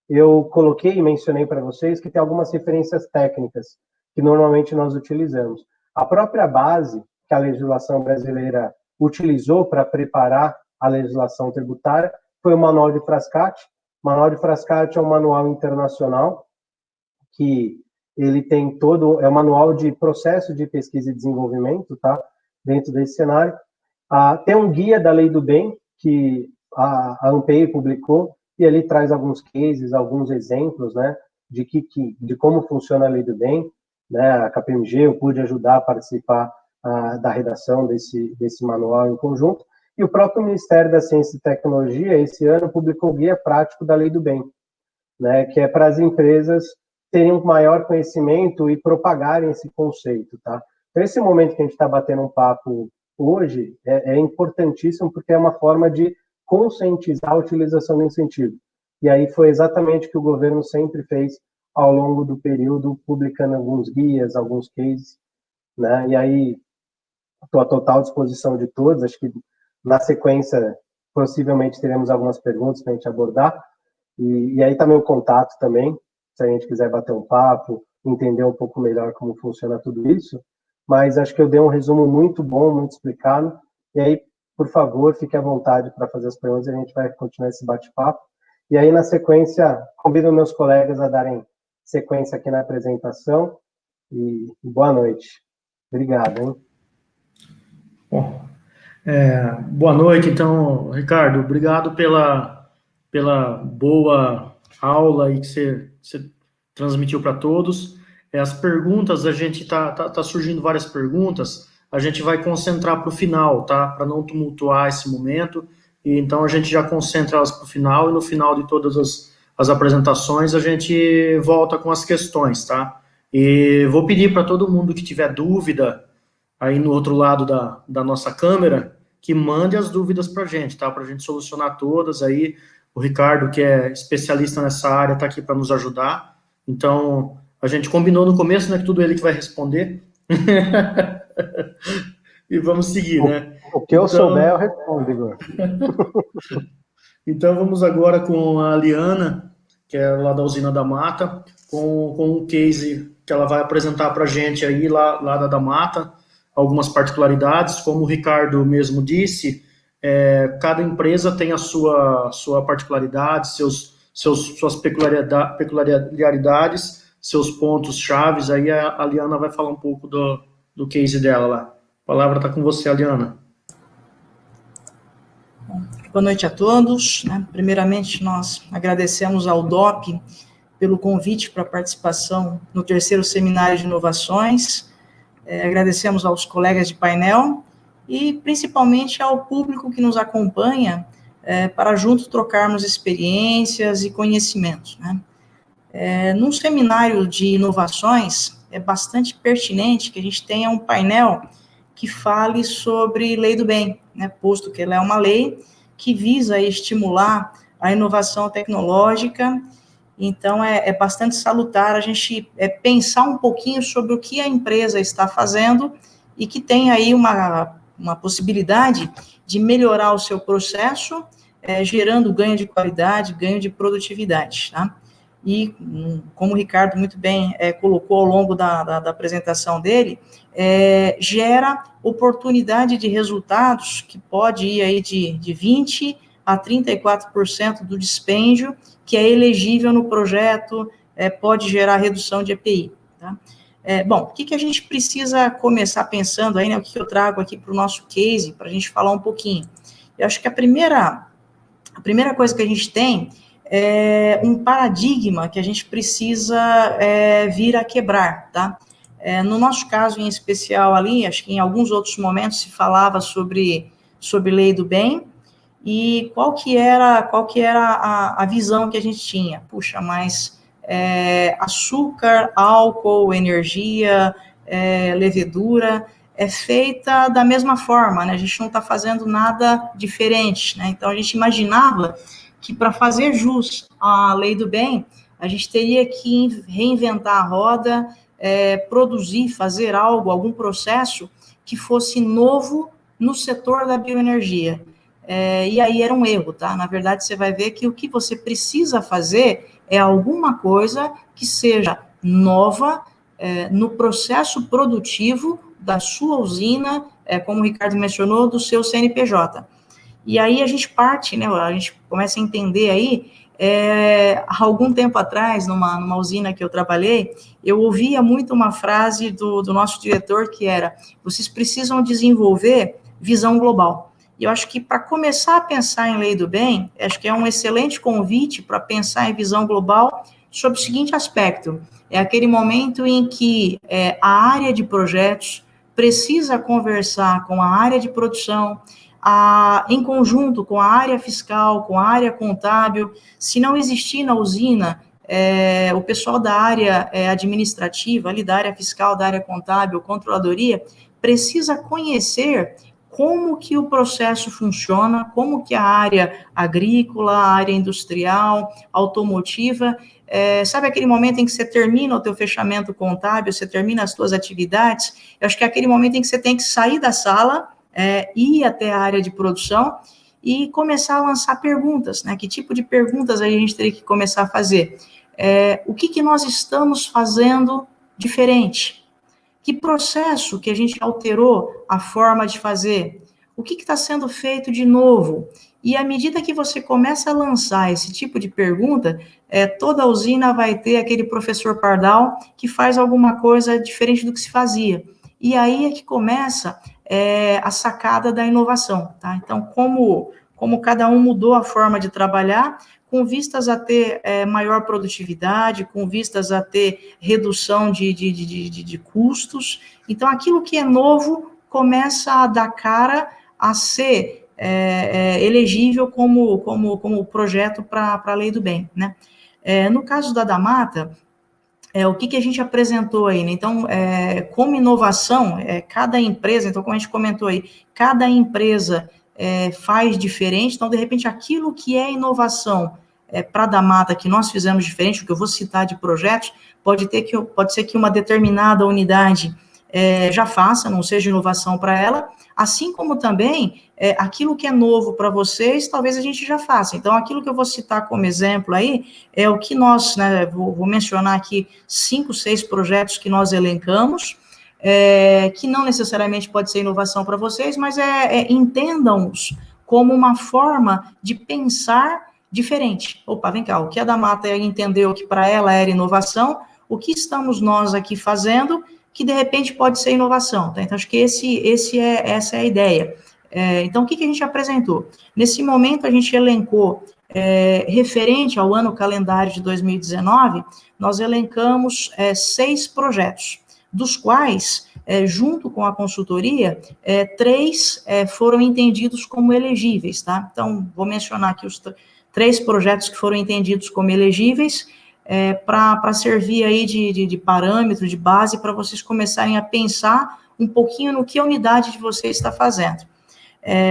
eu coloquei e mencionei para vocês que tem algumas referências técnicas que normalmente nós utilizamos. A própria base que a legislação brasileira utilizou para preparar a legislação tributária foi o Manual de Frascati. O Manual de Frascati é um manual internacional que ele tem todo, é um manual de processo de pesquisa e desenvolvimento, tá? Dentro desse cenário. Tem um guia da lei do bem que a ANPEI publicou, e ali traz alguns cases, alguns exemplos, né, de como funciona a lei do bem, né? A KPMG, eu pude ajudar a participar da redação desse manual em conjunto, e o próprio Ministério da Ciência e Tecnologia, esse ano, publicou o Guia Prático da Lei do Bem, né, que é para as empresas terem um maior conhecimento e propagarem esse conceito, tá? Então, esse momento que a gente está batendo um papo hoje é importantíssimo, porque é uma forma de conscientizar a utilização do incentivo. E aí foi exatamente o que o governo sempre fez ao longo do período, publicando alguns guias, alguns cases, né? E aí estou à total disposição de todos. Acho que na sequência possivelmente teremos algumas perguntas para a gente abordar. E aí está meu contato também, se a gente quiser bater um papo, entender um pouco melhor como funciona tudo isso. Mas acho que eu dei um resumo muito bom, muito explicado. E aí, por favor, fique à vontade para fazer as perguntas e a gente vai continuar esse bate-papo. E aí, na sequência, convido meus colegas a darem sequência aqui na apresentação. E boa noite. Obrigado, hein? Bom, boa noite, então, Ricardo. Obrigado pela boa aula aí que você transmitiu para todos. As perguntas, a gente tá surgindo várias perguntas, a gente vai concentrar para o final, tá? Para não tumultuar esse momento. E então a gente já concentra elas para o final, e no final de todas as apresentações a gente volta com as questões, tá? E vou pedir para todo mundo que tiver dúvida aí no outro lado da nossa câmera, que mande as dúvidas para a gente, tá? Para a gente solucionar todas aí. O Ricardo, que é especialista nessa área, está aqui para nos ajudar. Então, a gente combinou no começo, né, que tudo ele que vai responder. E vamos seguir, né? O que eu souber, eu respondo, Igor. Então, vamos agora com a Liana, que é lá da Usina da Mata, com um case que ela vai apresentar para a gente aí, lá da Mata, algumas particularidades. Como o Ricardo mesmo disse, Cada empresa tem a sua particularidade, suas peculiaridades, seus pontos chaves. Aí a Liana vai falar um pouco do case dela lá. A palavra está com você, Liana. Boa noite a todos. Primeiramente, nós agradecemos ao DOP pelo convite para a participação no terceiro seminário de inovações. Agradecemos aos colegas de painel e principalmente ao público que nos acompanha para juntos trocarmos experiências e conhecimentos. Num seminário de inovações, é bastante pertinente que a gente tenha um painel que fale sobre lei do bem, posto que ela é uma lei que visa estimular a inovação tecnológica. Então, é bastante salutar a gente pensar um pouquinho sobre o que a empresa está fazendo e que tem aí uma possibilidade de melhorar o seu processo, gerando ganho de qualidade, ganho de produtividade, tá? E, como o Ricardo muito bem colocou ao longo da apresentação dele, gera oportunidade de resultados que pode ir aí de 20% a 34% do dispêndio que é elegível no projeto, pode gerar redução de EPI. Tá? Bom, o que a gente precisa começar pensando aí, o que eu trago aqui para o nosso case, para a gente falar um pouquinho? Eu acho que a primeira coisa que a gente tem é um paradigma que a gente precisa vir a quebrar, tá? No nosso caso, em especial ali, acho que em alguns outros momentos se falava sobre lei do bem, e qual que era a visão que a gente tinha? Puxa, mas açúcar, álcool, energia, levedura, é feita da mesma forma, né? A gente não está fazendo nada diferente, né? Então, a gente imaginava que para fazer jus à lei do bem, a gente teria que reinventar a roda, produzir, fazer algum processo que fosse novo no setor da bioenergia. E aí era um erro, tá? Na verdade, você vai ver que o que você precisa fazer é alguma coisa que seja nova no processo produtivo da sua usina, como o Ricardo mencionou, do seu CNPJ. E aí a gente parte, né? A gente começa a entender aí, há algum tempo atrás, numa usina que eu trabalhei, eu ouvia muito uma frase do nosso diretor que era: vocês precisam desenvolver visão global. E eu acho que para começar a pensar em lei do bem, acho que é um excelente convite para pensar em visão global sobre o seguinte aspecto: é aquele momento em que a área de projetos precisa conversar com a área de produção, em conjunto com a área fiscal, com a área contábil. Se não existir na usina, o pessoal da área administrativa, ali da área fiscal, da área contábil, controladoria, precisa conhecer como que o processo funciona, como que a área agrícola, a área industrial, automotiva, sabe aquele momento em que você termina o teu fechamento contábil, você termina as suas atividades? Eu acho que é aquele momento em que você tem que sair da sala, ir até a área de produção e começar a lançar perguntas, né? Que tipo de perguntas a gente teria que começar a fazer? O que nós estamos fazendo diferente? Que processo que a gente alterou a forma de fazer? O que está sendo feito de novo? E à medida que você começa a lançar esse tipo de pergunta, toda a usina vai ter aquele professor Pardal que faz alguma coisa diferente do que se fazia. E aí é que começa a sacada da inovação, tá? Então, como cada um mudou a forma de trabalhar, com vistas a ter maior produtividade, com vistas a ter redução de custos. Então, aquilo que é novo começa a dar cara a ser elegível como projeto para a lei do bem, né? No caso da Damata, o que a gente apresentou aí, né? Então, como inovação, cada empresa, então, como a gente comentou aí, cada empresa faz diferente. Então, de repente, aquilo que é inovação para a Damata, que nós fizemos diferente, o que eu vou citar de projetos, pode ser que uma determinada unidade já faça, não seja inovação para ela, assim como também aquilo que é novo para vocês, talvez a gente já faça. Então, aquilo que eu vou citar como exemplo aí, é o que nós, né, vou mencionar aqui 5, 6 projetos que nós elencamos, que não necessariamente pode ser inovação para vocês, mas entendam-os como uma forma de pensar diferente. Opa, vem cá, o que a Damata entendeu que para ela era inovação, o que estamos nós aqui fazendo que de repente pode ser inovação, tá? Então, acho que essa é a ideia. Então, o que a gente apresentou? Nesse momento, a gente elencou, referente ao ano calendário de 2019, nós elencamos 6 projetos, dos quais, junto com a consultoria, 3 foram entendidos como elegíveis, tá? Então, vou mencionar aqui os 3 projetos que foram entendidos como elegíveis, para servir aí de parâmetro, de base, para vocês começarem a pensar um pouquinho no que a unidade de vocês está fazendo.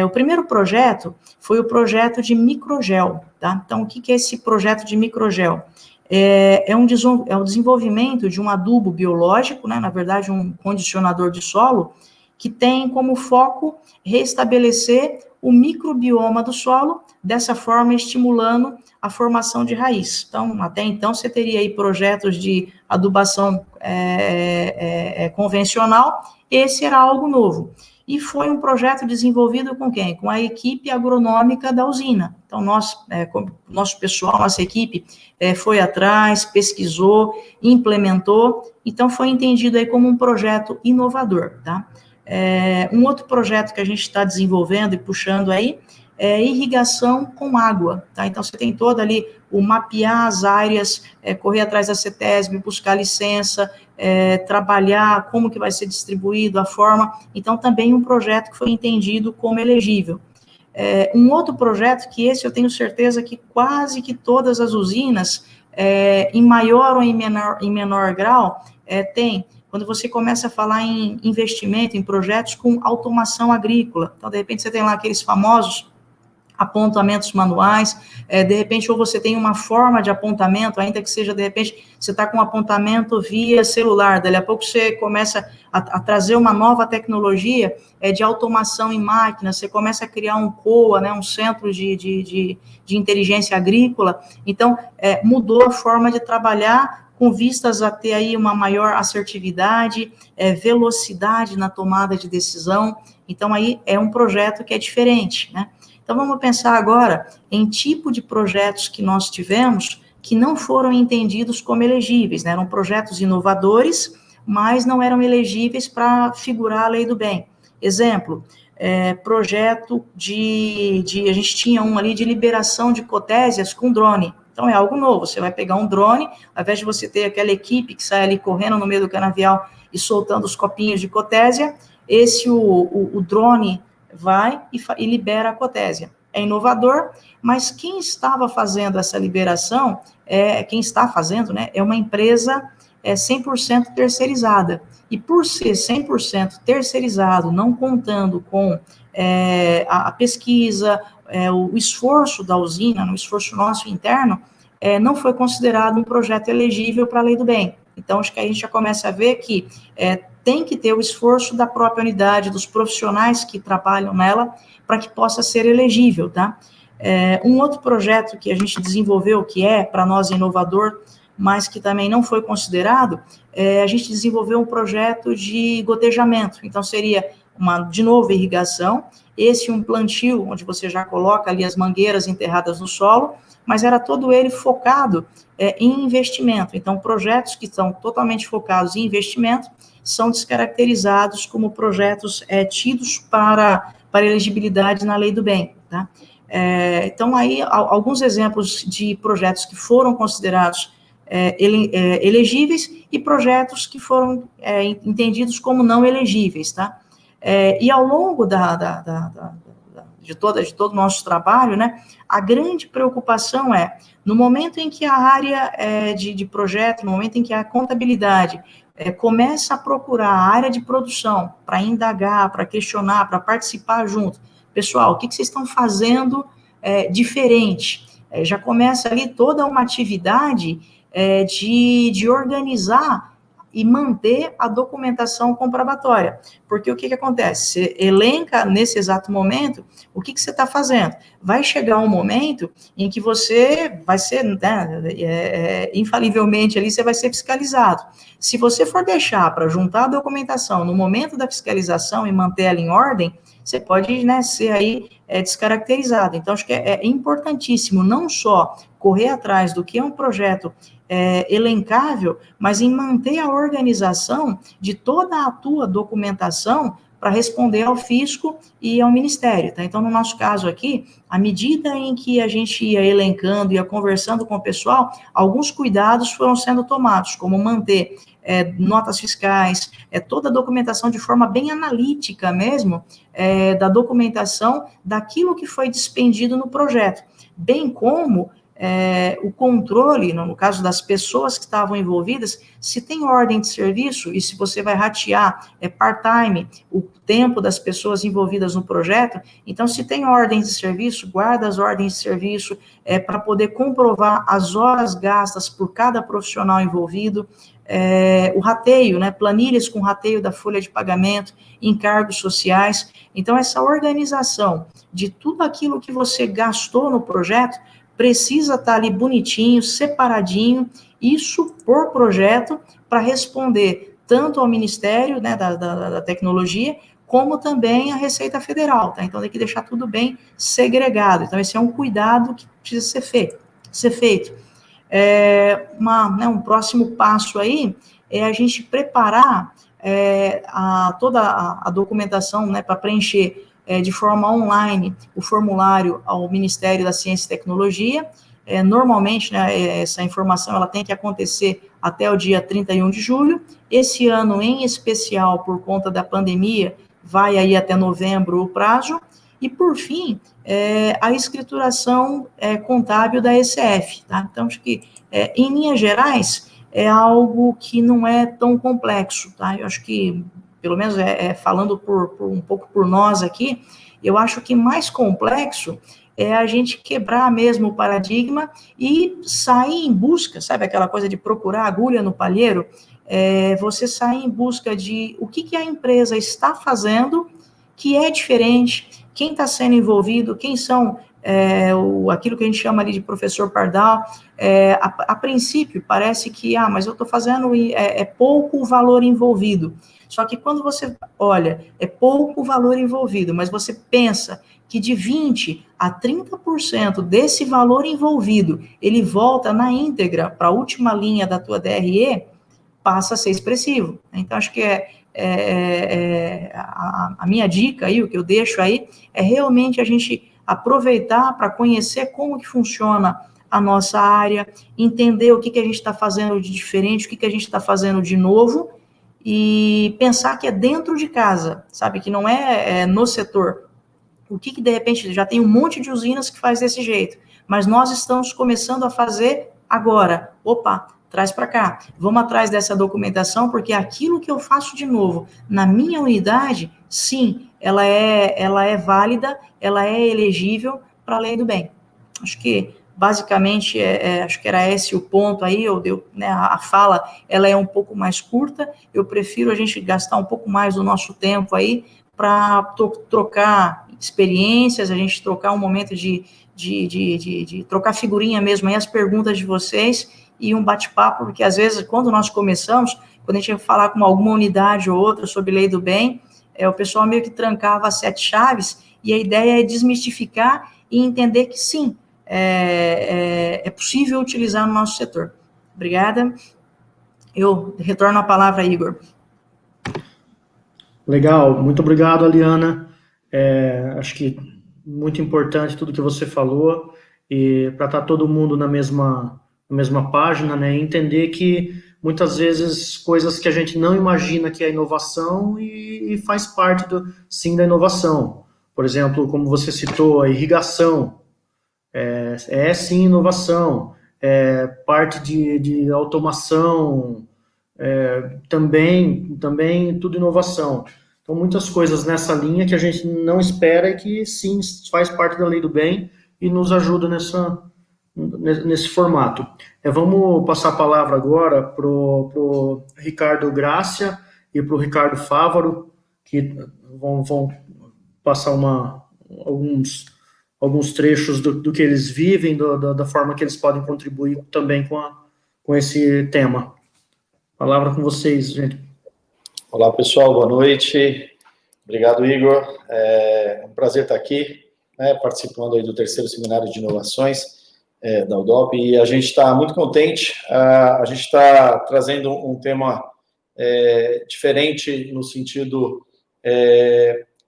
O primeiro projeto foi o projeto de microgel, tá? Então, o que é esse projeto de microgel? É o desenvolvimento de um adubo biológico, né, na verdade, um condicionador de solo, que tem como foco restabelecer o microbioma do solo, dessa forma estimulando a formação de raiz. Então, até então, você teria aí projetos de adubação convencional, esse era algo novo. E foi um projeto desenvolvido com quem? Com a equipe agronômica da usina. Então, nosso pessoal, nossa equipe, foi atrás, pesquisou, implementou, então foi entendido aí como um projeto inovador, tá? Um outro projeto que a gente está desenvolvendo e puxando aí é irrigação com água, tá? Então, você tem todo ali o mapear as áreas, correr atrás da CETESB, buscar licença, trabalhar como que vai ser distribuído, a forma. Então, também um projeto que foi entendido como elegível. Um outro projeto que esse eu tenho certeza que quase que todas as usinas, em maior ou em menor grau, tem. Quando você começa a falar em investimento, em projetos com automação agrícola. Então, de repente, você tem lá aqueles famosos apontamentos manuais, de repente, ou você tem uma forma de apontamento, ainda que seja, de repente, você está com um apontamento via celular, dali a pouco você começa a trazer uma nova tecnologia de automação em máquinas, você começa a criar um COA, né, um centro de inteligência agrícola, então, mudou a forma de trabalhar com vistas a ter aí uma maior assertividade, velocidade na tomada de decisão, então aí é um projeto que é diferente, né? Então, vamos pensar agora em tipo de projetos que nós tivemos que não foram entendidos como elegíveis, né? Eram projetos inovadores, mas não eram elegíveis para figurar a lei do bem. Exemplo, projeto a gente tinha um ali de liberação de cotésias com drone. Então, é algo novo, você vai pegar um drone, ao invés de você ter aquela equipe que sai ali correndo no meio do canavial e soltando os copinhos de cotésia, o drone vai e libera a cotésia. É inovador, mas quem estava fazendo essa liberação, quem está fazendo, né, é uma empresa 100% terceirizada. E por ser 100% terceirizado, não contando com a pesquisa, o esforço da usina, o esforço nosso interno, não foi considerado um projeto elegível para a lei do bem. Então, acho que a gente já começa a ver que tem que ter o esforço da própria unidade, dos profissionais que trabalham nela, para que possa ser elegível, tá? Um outro projeto que a gente desenvolveu, que para nós, inovador, mas que também não foi considerado, a gente desenvolveu um projeto de gotejamento. Então, seria de novo, irrigação, um plantio, onde você já coloca ali as mangueiras enterradas no solo, mas era todo ele focado em investimento. Então, projetos que estão totalmente focados em investimento são descaracterizados como projetos tidos para elegibilidade na lei do bem, tá? Então, aí, alguns exemplos de projetos que foram considerados elegíveis e projetos que foram entendidos como não elegíveis, tá? E ao longo de todo o nosso trabalho, né, a grande preocupação no momento em que a área de projeto, no momento em que a contabilidade começa a procurar a área de produção para indagar, para questionar, para participar junto. Pessoal, o que vocês estão fazendo diferente? Já começa ali toda uma atividade de organizar e manter a documentação comprobatória. Porque o que acontece? Você elenca nesse exato momento o que você está fazendo. Vai chegar um momento em que você vai ser, infalivelmente ali, você vai ser fiscalizado. Se você for deixar para juntar a documentação no momento da fiscalização e manter ela em ordem, você pode, né, ser aí descaracterizado. Então, acho que é importantíssimo não só correr atrás do que é um projeto elencável, mas em manter a organização de toda a tua documentação para responder ao fisco e ao Ministério, tá? Então, no nosso caso aqui, à medida em que a gente ia elencando, ia conversando com o pessoal, alguns cuidados foram sendo tomados, como manter notas fiscais, toda a documentação de forma bem analítica mesmo, da documentação daquilo que foi despendido no projeto, bem como o controle, no caso das pessoas que estavam envolvidas, se tem ordem de serviço e se você vai ratear part-time o tempo das pessoas envolvidas no projeto, então se tem ordem de serviço, guarda as ordens de serviço para poder comprovar as horas gastas por cada profissional envolvido, o rateio, né, planilhas com rateio da folha de pagamento, encargos sociais. Então, essa organização de tudo aquilo que você gastou no projeto precisa estar ali bonitinho, separadinho, isso por projeto, para responder tanto ao Ministério, né, da Tecnologia, como também à Receita Federal, tá? Então, tem que deixar tudo bem segregado. Então, esse é um cuidado que precisa ser feito. Um próximo passo aí é a gente preparar toda a documentação, né, para preencher de forma online o formulário ao Ministério da Ciência e Tecnologia. Normalmente, né, essa informação ela tem que acontecer até o dia 31 de julho. Esse ano, em especial, por conta da pandemia, vai aí até novembro o prazo. E, por fim, a escrituração contábil da ECF. Tá? Então, acho que, em linhas gerais, é algo que não é tão complexo. Tá? Eu acho que, pelo menos falando um pouco por nós aqui, eu acho que mais complexo é a gente quebrar mesmo o paradigma e sair em busca, sabe aquela coisa de procurar agulha no palheiro? Você sair em busca de o que a empresa está fazendo que é diferente, quem está sendo envolvido, quem são aquilo que a gente chama ali de professor Pardal. A princípio, parece que, mas eu estou fazendo, pouco o valor envolvido. Só que quando você olha, é pouco o valor envolvido, mas você pensa que de 20% a 30% desse valor envolvido, ele volta na íntegra para a última linha da tua DRE, passa a ser expressivo. Então, acho que a minha dica aí, o que eu deixo aí, é realmente a gente aproveitar para conhecer como que funciona a nossa área, entender o que a gente está fazendo de diferente, o que a gente está fazendo de novo, e pensar que é dentro de casa, sabe, que não é no setor. O que de repente já tem um monte de usinas que faz desse jeito, mas nós estamos começando a fazer agora. Opa, traz para cá, vamos atrás dessa documentação, porque aquilo que eu faço de novo na minha unidade, sim, ela é válida, ela é elegível para a lei do bem. Acho que, basicamente, acho que era esse o ponto aí, né, a fala, ela é um pouco mais curta, eu prefiro a gente gastar um pouco mais do nosso tempo aí para trocar experiências, a gente trocar um momento de trocar figurinha mesmo aí, as perguntas de vocês, e um bate-papo, porque às vezes, quando nós começamos, quando a gente ia falar com alguma unidade ou outra sobre lei do bem, o pessoal meio que trancava as 7 chaves, e a ideia é desmistificar e entender que sim, é possível utilizar no nosso setor. Obrigada. Eu retorno a palavra a Igor. Legal, muito obrigado, Aliana. Acho que muito importante tudo que você falou, e para estar todo mundo na mesma página, né, entender que muitas vezes coisas que a gente não imagina que é inovação e faz parte sim da inovação. Por exemplo, como você citou, a irrigação, sim inovação, parte de automação, também tudo inovação. Então, muitas coisas nessa linha que a gente não espera e que sim faz parte da lei do bem e nos ajuda nesse formato. Vamos passar a palavra agora para o Ricardo Grácia e para o Ricardo Fávaro, que vão passar alguns trechos do que eles vivem, da forma que eles podem contribuir também com esse tema. Palavra com vocês, gente. Olá, pessoal, boa noite. Obrigado, Igor. É um prazer estar aqui, né, participando aí do terceiro seminário de inovações da UDOP, e a gente está muito contente. A gente está trazendo um tema diferente no sentido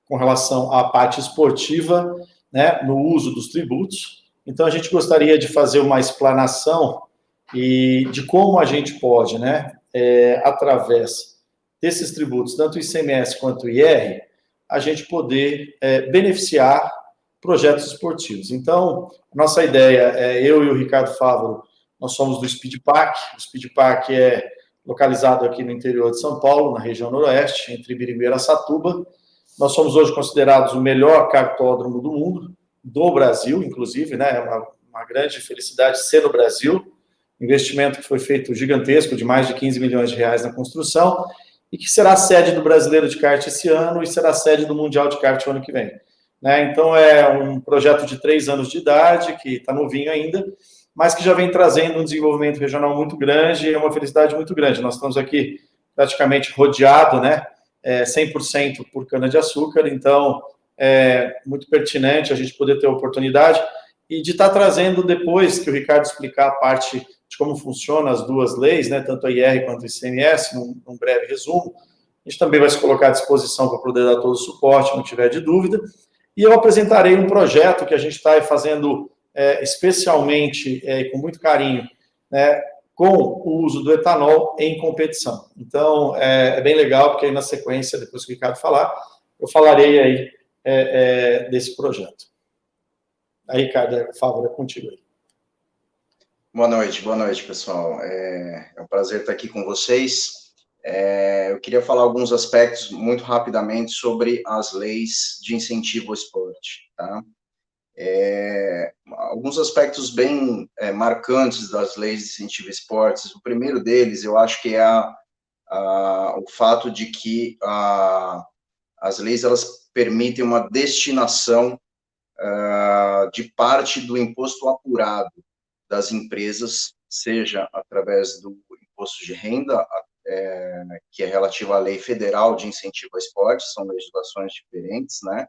com relação à parte esportiva, né, no uso dos tributos. Então, a gente gostaria de fazer uma explanação de como a gente pode, né, através desses tributos, tanto o ICMS quanto o IR, a gente poder beneficiar projetos esportivos. Então, nossa ideia, eu e o Ricardo Fávaro, nós somos do Speed Park. O Speed Park é localizado aqui no interior de São Paulo, na região noroeste, entre Birigui e Araçatuba. Nós somos hoje considerados o melhor kartódromo do mundo, do Brasil, inclusive, né? É uma grande felicidade ser no Brasil. Investimento que foi feito gigantesco, de mais de 15 milhões de reais na construção, e que será sede do Brasileiro de Kart esse ano e será sede do Mundial de Kart o ano que vem. Né? Então, é um projeto de 3 anos de idade, que está novinho ainda, mas que já vem trazendo um desenvolvimento regional muito grande e é uma felicidade muito grande. Nós estamos aqui praticamente rodeado, né, 100% por cana-de-açúcar, então é muito pertinente a gente poder ter a oportunidade e de estar trazendo depois que o Ricardo explicar a parte de como funcionam as duas leis, né, tanto a IR quanto o ICMS, num breve resumo. A gente também vai se colocar à disposição para poder dar todo o suporte, não tiver de dúvida. E eu apresentarei um projeto que a gente está fazendo especialmente com muito carinho, né, com o uso do etanol em competição. Então, é bem legal, porque aí na sequência, depois que o Ricardo falar, eu falarei aí desse projeto. Aí, Ricardo, por favor, é contigo aí. Boa noite, pessoal. É um prazer estar aqui com vocês. Eu queria falar alguns aspectos muito rapidamente sobre as leis de incentivo ao esporte, tá? Alguns aspectos bem marcantes das leis de incentivo ao esporte. O primeiro deles, eu acho que é o fato de que as leis elas permitem uma destinação de parte do imposto apurado das empresas, seja através do imposto de renda, que é relativo à lei federal de incentivo ao esporte, são legislações diferentes, né?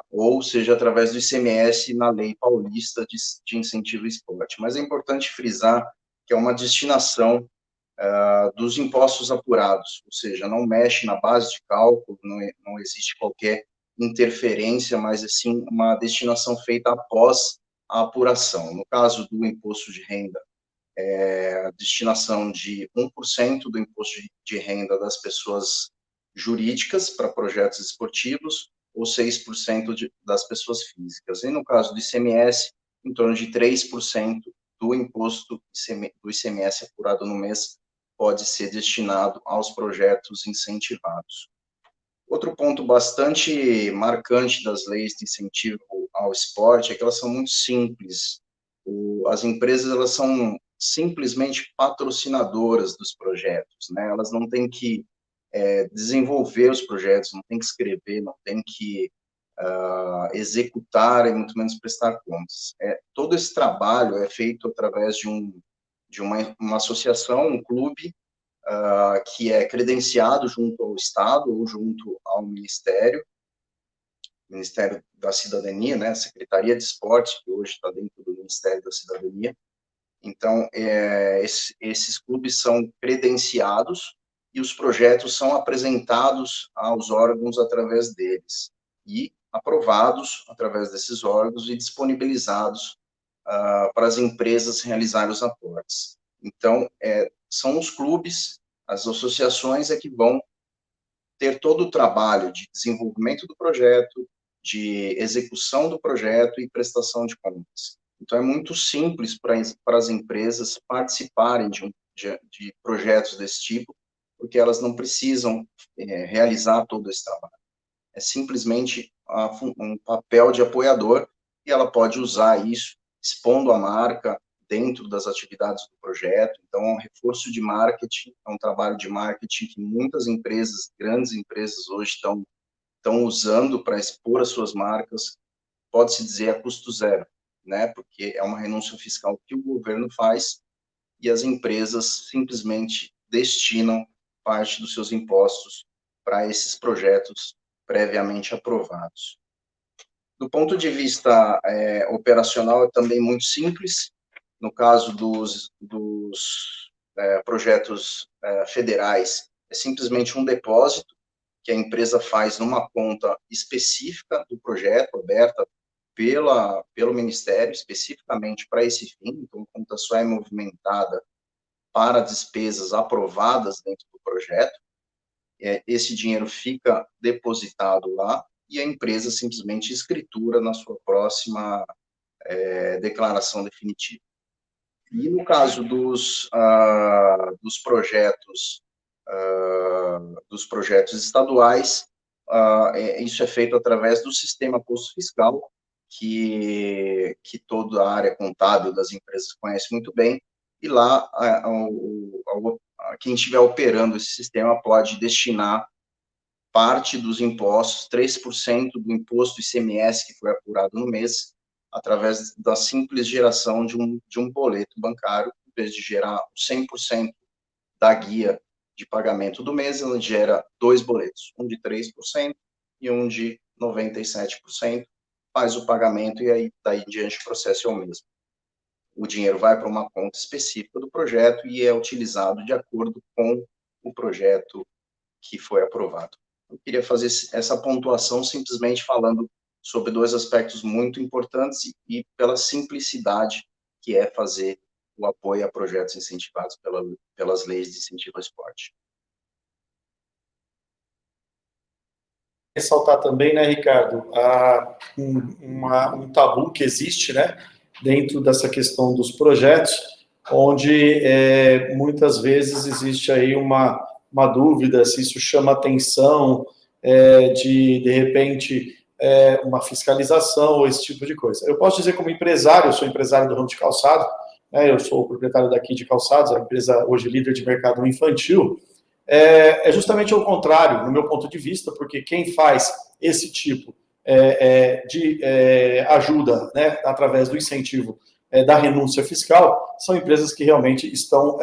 Ou seja, através do ICMS na lei paulista de incentivo ao esporte. Mas é importante frisar que é uma destinação dos impostos apurados, ou seja, não mexe na base de cálculo, não existe qualquer interferência, mas assim uma destinação feita após a apuração. No caso do imposto de renda, a destinação de 1% do imposto de renda das pessoas jurídicas para projetos esportivos, ou 6% das pessoas físicas. E no caso do ICMS, em torno de 3% do imposto do ICMS apurado no mês pode ser destinado aos projetos incentivados. Outro ponto bastante marcante das leis de incentivo ao esporte é que elas são muito simples. As empresas, elas são simplesmente patrocinadoras dos projetos, né? Elas não têm que desenvolver os projetos, não têm que escrever, não têm que executar e muito menos prestar contas. Todo esse trabalho é feito através de uma associação, um clube, que é credenciado junto ao Estado ou junto ao Ministério da Cidadania, né, Secretaria de Esportes, que hoje está dentro do Ministério da Cidadania. Então, esses clubes são credenciados e os projetos são apresentados aos órgãos através deles e aprovados através desses órgãos e disponibilizados para as empresas realizarem os aportes. Então, são os clubes, as associações que vão ter todo o trabalho de desenvolvimento do projeto, de execução do projeto e prestação de contas. Então, é muito simples para as empresas participarem de projetos desse tipo, porque elas não precisam realizar todo esse trabalho. É simplesmente um papel de apoiador e ela pode usar isso expondo a marca dentro das atividades do projeto. Então, é um reforço de marketing, é um trabalho de marketing que muitas empresas, grandes empresas hoje estão usando para expor as suas marcas, pode-se dizer a custo zero, né? Porque é uma renúncia fiscal que o governo faz e as empresas simplesmente destinam parte dos seus impostos para esses projetos previamente aprovados. Do ponto de vista operacional, é também muito simples. No caso dos projetos federais, é simplesmente um depósito que a empresa faz numa conta específica do projeto, aberta pelo Ministério, especificamente para esse fim. Então, a conta só é movimentada para despesas aprovadas dentro do projeto. Esse dinheiro fica depositado lá e a empresa simplesmente escritura na sua próxima declaração definitiva. E no caso dos projetos estaduais, isso é feito através do sistema posto fiscal, que toda a área contábil das empresas conhece muito bem, e lá quem estiver operando esse sistema pode destinar parte dos impostos, 3% do imposto ICMS que foi apurado no mês, através da simples geração de um boleto bancário. Em vez de gerar 100% da guia de pagamento do mês, ela gera 2 boletos, um de 3% e um de 97%, faz o pagamento e aí daí em diante o processo é o mesmo. O dinheiro vai para uma conta específica do projeto e é utilizado de acordo com o projeto que foi aprovado. Eu queria fazer essa pontuação simplesmente falando sobre 2 aspectos muito importantes e pela simplicidade que é fazer o apoio a projetos incentivados pelas leis de incentivo ao esporte. Ressaltar também, né, Ricardo, um tabu que existe, né, dentro dessa questão dos projetos, onde muitas vezes existe aí uma dúvida se isso chama atenção, de repente, uma fiscalização ou esse tipo de coisa. Eu posso dizer como empresário, eu sou empresário do ramo de calçado, né, eu sou o proprietário daqui de calçados, a empresa hoje líder de mercado infantil, é justamente o contrário, no meu ponto de vista, porque quem faz esse tipo de ajuda, né, através do incentivo da renúncia fiscal, são empresas que realmente estão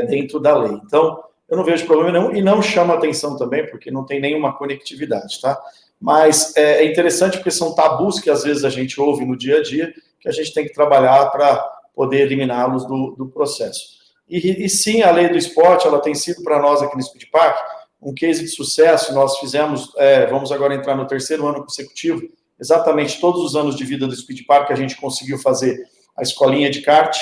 dentro da lei. Então, eu não vejo problema nenhum e não chama atenção também, porque não tem nenhuma conectividade, tá? Mas é interessante porque são tabus que às vezes a gente ouve no dia a dia, que a gente tem que trabalhar para poder eliminá-los do processo. E sim, a lei do esporte, ela tem sido para nós aqui no Speed Park um case de sucesso. Nós fizemos, vamos agora entrar no 3º ano consecutivo, exatamente todos os anos de vida do Speed Park, a gente conseguiu fazer a escolinha de kart,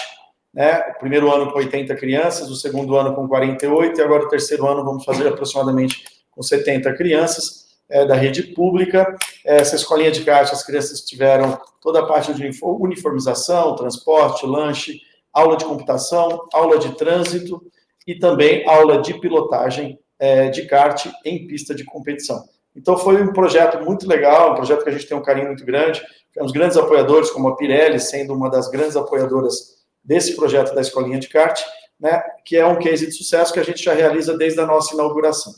né? O primeiro ano com 80 crianças, o segundo ano com 48, e agora o 3º ano vamos fazer aproximadamente com 70 crianças da rede pública. Essa escolinha de kart, as crianças tiveram toda a parte de uniformização, transporte, lanche, aula de computação, aula de trânsito e também aula de pilotagem de kart em pista de competição. Então, foi um projeto muito legal, um projeto que a gente tem um carinho muito grande. Temos grandes apoiadores, como a Pirelli, sendo uma das grandes apoiadoras desse projeto da escolinha de kart, né, que é um case de sucesso que a gente já realiza desde a nossa inauguração.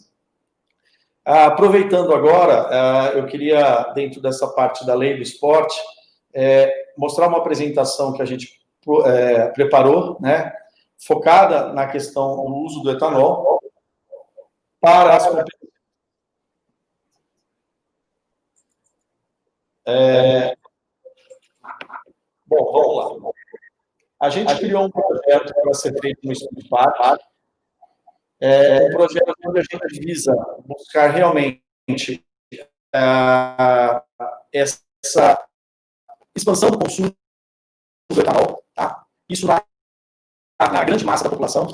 Aproveitando agora, eu queria, dentro dessa parte da lei do esporte, mostrar uma apresentação que a gente preparou, né, focada na questão do uso do etanol para as competições. Bom, vamos lá. A gente criou um projeto para ser feito no Speed Park, um projeto onde a gente visa buscar realmente essa expansão do consumo do etanol, tá? Isso na grande massa da população,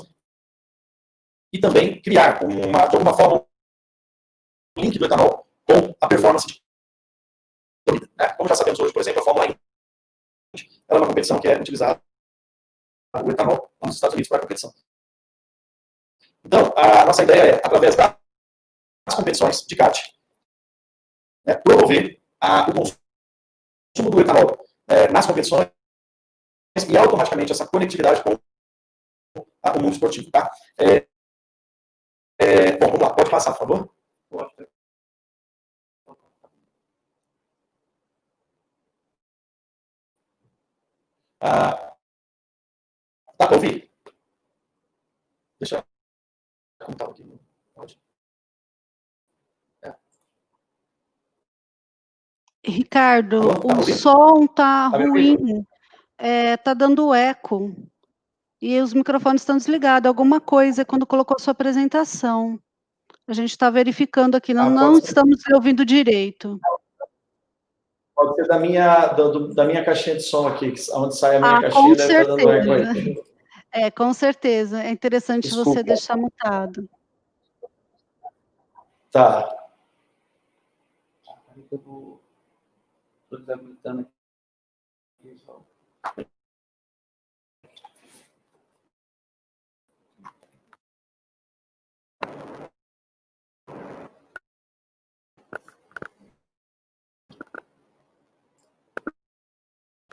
e também criar, de alguma forma, um link do etanol com a performance de corrida, né? Como já sabemos hoje, por exemplo, a Fórmula 1, ela é uma competição que é utilizada o etanol nos Estados Unidos para a competição. Então, a nossa ideia é, através das competições de kart, né, promover o consumo do etanol nas competições e automaticamente essa conectividade com o mundo esportivo. Tá? Bom, vamos lá, pode passar, por favor. Dá para ouvir? Deixa eu contar aqui. Ricardo, Alô? Tá o ouvindo? som tá Tá me ouvindo? ruim, tá dando eco, e os microfones estão desligados, alguma coisa quando colocou sua apresentação. A gente está verificando aqui, não estamos lhe ouvindo direito. Pode ser da minha caixinha de som aqui, onde sai a minha caixinha, Com deve estar dando eco aí. certeza. Com certeza. É interessante Desculpa. você deixar mutado. Tá. Estou desabilitando aqui.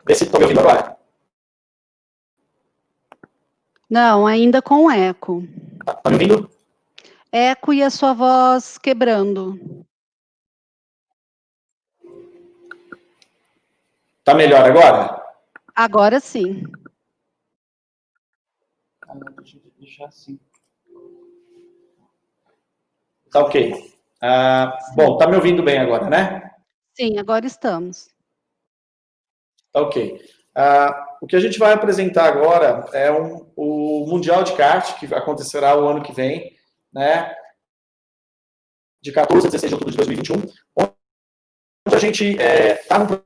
Vê se estão me ouvindo agora. Não, ainda com eco. Tá me ouvindo? Eco e a sua voz quebrando. Tá melhor agora? Agora sim. Deixa eu deixar assim. Tá ok. Bom, tá me ouvindo bem agora, né? Sim, agora estamos. Tá ok. O que a gente vai apresentar agora é o Mundial de Kart, que acontecerá o ano que vem, né? De 14 a 16 de outubro de 2021, onde a gente está no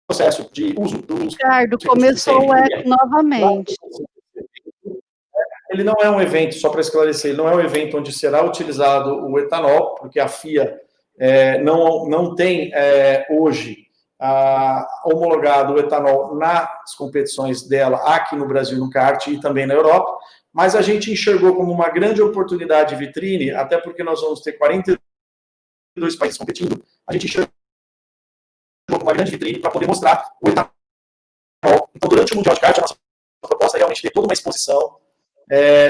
processo de uso dos... Ricardo, começou o eco novamente. Ele não é um evento, só para esclarecer, ele não é um evento onde será utilizado o etanol, porque a FIA não tem hoje homologado o etanol nas competições dela aqui no Brasil, no kart, e também na Europa, mas a gente enxergou como uma grande oportunidade de vitrine, até porque nós vamos ter 42 países competindo, a gente enxergou como uma grande vitrine para poder mostrar o etanol. Então, durante o Mundial de Kart, a nossa proposta é realmente ter toda uma exposição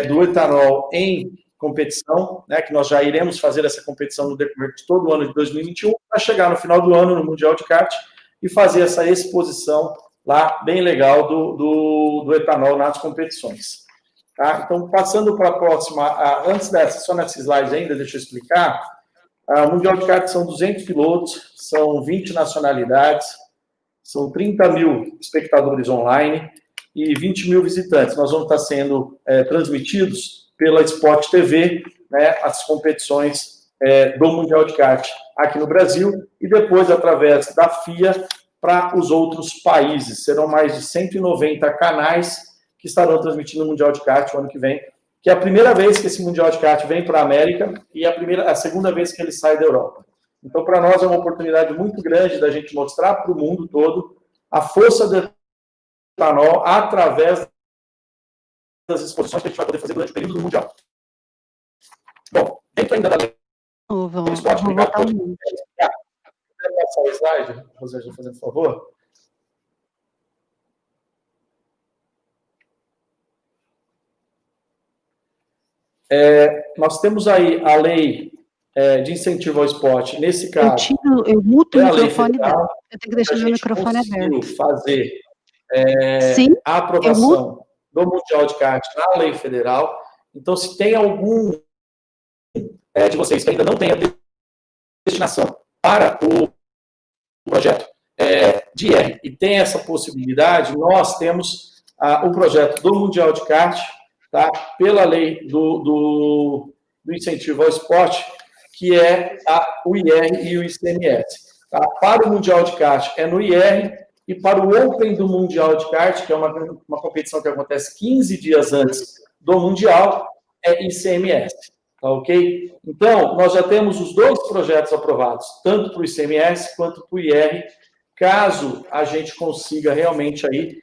do etanol em competição, né, que nós já iremos fazer essa competição no decorrer de todo o ano de 2021, para chegar no final do ano no Mundial de Kart e fazer essa exposição lá bem legal do etanol nas competições. Tá? Então, passando para a próxima, antes dessa, só nessa slide ainda, deixa eu explicar, o Mundial de Kart são 200 pilotos, são 20 nacionalidades, são 30 mil espectadores online e 20 mil visitantes. Nós vamos estar sendo transmitidos pela Sport TV, né, as competições do Mundial de Kart aqui no Brasil, e depois, através da FIA, para os outros países. Serão mais de 190 canais que estarão transmitindo o Mundial de Kart o ano que vem, que é a primeira vez que esse Mundial de Kart vem para a América e a segunda vez que ele sai da Europa. Então, para nós, é uma oportunidade muito grande da gente mostrar para o mundo todo a força do etanol através das exposições que a gente vai poder fazer durante o período do Mundial. Bom, dentro ainda da lei do esporte, Vou botar um mundo. Quer passar o slide, Rosângela, fazendo por favor? Nós temos aí a lei de incentivo ao esporte, nesse caso... Eu muto o microfone federal, dela. Eu tenho que deixar meu microfone aberto. Fazer Sim, a aprovação do Mundial de Kart na lei federal. Então, se tem algum de vocês que ainda não tem a destinação para o projeto de IR e tem essa possibilidade, nós temos o projeto do Mundial de Kart, tá, pela lei do incentivo ao esporte, que é o IR e o ICMS. Tá? Para o Mundial de Kart é no IR, e para o Open do Mundial de Kart, que é uma competição que acontece 15 dias antes do Mundial, é ICMS. Tá, ok? Então, nós já temos os dois projetos aprovados, tanto para o ICMS quanto para o IR. Caso a gente consiga realmente aí,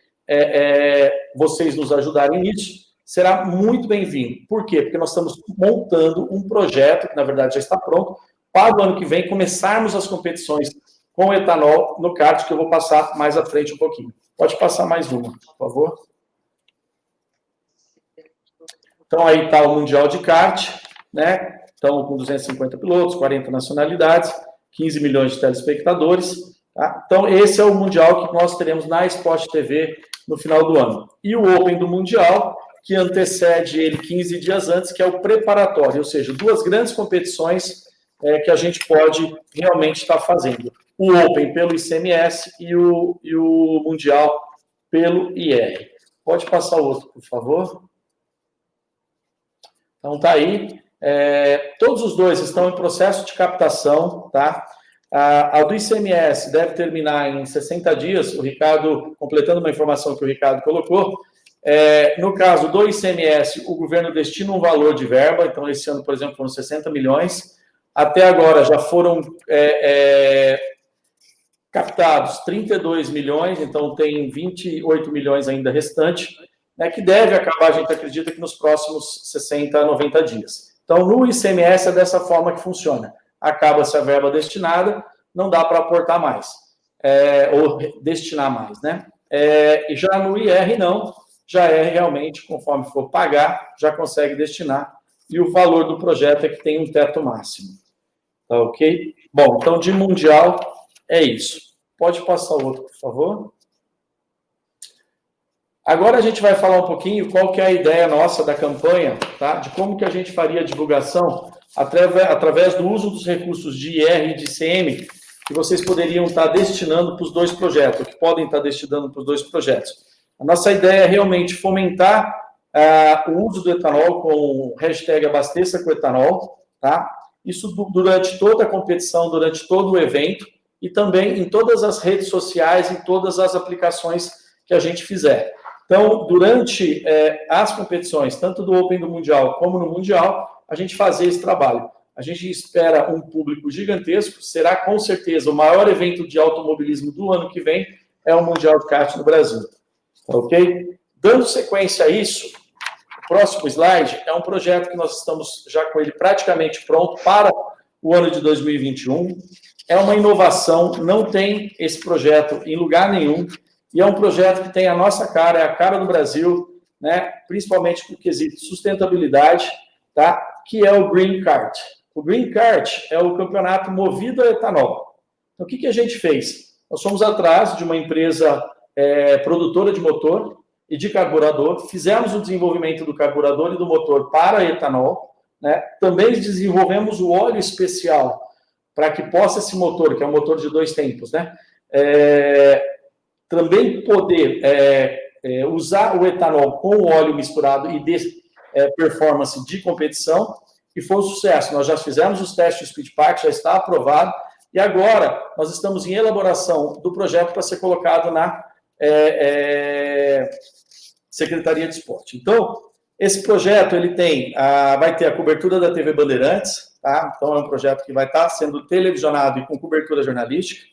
vocês nos ajudarem nisso, será muito bem-vindo. Por quê? Porque nós estamos montando um projeto, que na verdade já está pronto, para o ano que vem começarmos as competições com etanol no kart, que eu vou passar mais à frente um pouquinho. Pode passar mais uma, por favor. Então, aí está o Mundial de Kart, né? Então, com 250 pilotos, 40 nacionalidades, 15 milhões de telespectadores. Tá? Então, esse é o Mundial que nós teremos na Sport TV no final do ano. E o Open do Mundial, que antecede ele 15 dias antes, que é o preparatório, ou seja, duas grandes competições que a gente pode realmente estar fazendo. o Open pelo ICMS e o Mundial pelo IR. Pode passar o outro, por favor. Então, tá aí. Todos os dois estão em processo de captação, tá? A do ICMS deve terminar em 60 dias, o Ricardo, completando uma informação que o Ricardo colocou. No caso do ICMS, o governo destina um valor de verba, então esse ano, por exemplo, foram 60 milhões. Até agora já foram captados 32 milhões, então tem 28 milhões ainda restante, né, que deve acabar, a gente acredita que nos próximos 60 a 90 dias. Então, no ICMS é dessa forma que funciona. Acaba-se a verba destinada, não dá para aportar mais, ou destinar mais, né? E já no IR, não, já é realmente, conforme for pagar, já consegue destinar, e o valor do projeto é que tem um teto máximo. Tá ok? Bom, então, de mundial, é isso. Pode passar o outro, por favor. Agora a gente vai falar um pouquinho qual que é a ideia nossa da campanha, tá? De como que a gente faria a divulgação através do uso dos recursos de IR e de ICM que vocês poderiam estar destinando para os dois projetos, que podem estar destinando para os dois projetos. A nossa ideia é realmente fomentar o uso do etanol com o hashtag Abasteça com Etanol, tá? Isso durante toda a competição, durante todo o evento e também em todas as redes sociais, em todas as aplicações que a gente fizer. Então, durante as competições, tanto do Open do Mundial como no Mundial, a gente fazer esse trabalho. A gente espera um público gigantesco, será com certeza o maior evento de automobilismo do ano que vem, é o Mundial de Kart no Brasil. Ok? Dando sequência a isso, o próximo slide é um projeto que nós estamos já com ele praticamente pronto para o ano de 2021. É uma inovação, não tem esse projeto em lugar nenhum, e é um projeto que tem a nossa cara, é a cara do Brasil, né? Principalmente no quesito sustentabilidade, tá? Que é o Green Kart. O Green Kart é o campeonato movido a etanol. Então, o que a gente fez? Nós fomos atrás de uma empresa produtora de motor e de carburador, fizemos o desenvolvimento do carburador e do motor para etanol, né? Também desenvolvemos o óleo especial para que possa esse motor, que é um motor de 2 tempos, né? Também poder usar o etanol com o óleo misturado e performance de competição, e foi um sucesso. Nós já fizemos os testes do Speedpark, já está aprovado, e agora nós estamos em elaboração do projeto para ser colocado na Secretaria de Esporte. Então, esse projeto ele vai ter a cobertura da TV Bandeirantes, tá? Então é um projeto que vai estar sendo televisionado e com cobertura jornalística.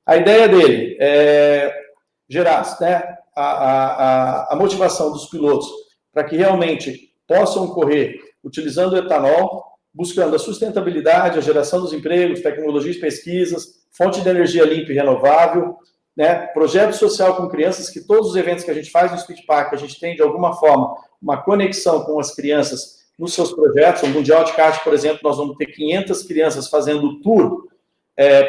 A ideia dele é gerar, né, a motivação dos pilotos para que realmente possam correr utilizando o etanol, buscando a sustentabilidade, a geração dos empregos, tecnologias e pesquisas, fonte de energia limpa e renovável, né, projeto social com crianças, que todos os eventos que a gente faz no Speedpark, a gente tem, de alguma forma, uma conexão com as crianças nos seus projetos. O Mundial de Kart, por exemplo, nós vamos ter 500 crianças fazendo o tour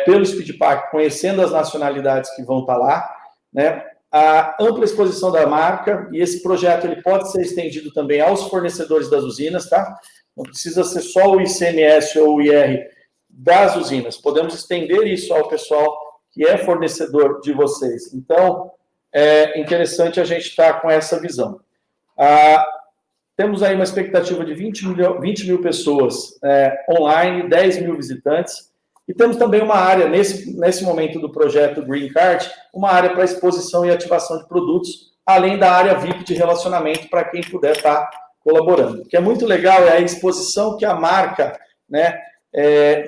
pelo Speedpark, conhecendo as nacionalidades que vão estar lá, né? A ampla exposição da marca, e esse projeto ele pode ser estendido também aos fornecedores das usinas, tá? Não precisa ser só o ICMS ou o IR das usinas, podemos estender isso ao pessoal que é fornecedor de vocês. Então, é interessante a gente estar com essa visão. Temos aí uma expectativa de 20 mil pessoas online, 10 mil visitantes, e temos também uma área, nesse momento do projeto Green Kart, uma área para exposição e ativação de produtos, além da área VIP de relacionamento para quem puder estar colaborando. O que é muito legal é a exposição que a marca, né,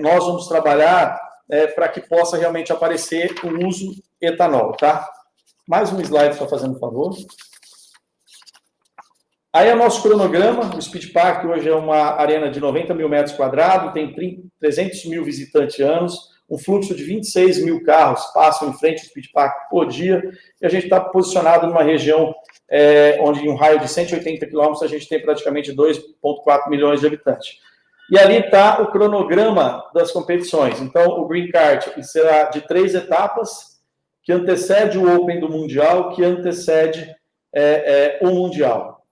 nós vamos trabalhar para que possa realmente aparecer o uso etanol, tá? Mais um slide, só fazendo um favor. Aí é o nosso cronograma. O Speedpark hoje é uma arena de 90 mil metros quadrados, tem 300 mil visitantes anos, um fluxo de 26 mil carros passam em frente ao Speedpark por dia, e a gente está posicionado numa região onde, em um raio de 180 quilômetros, a gente tem praticamente 2,4 milhões de habitantes. E ali está o cronograma das competições. Então, o Green Kart será de 3 etapas, que antecede o Open do Mundial, que antecede o Mundial.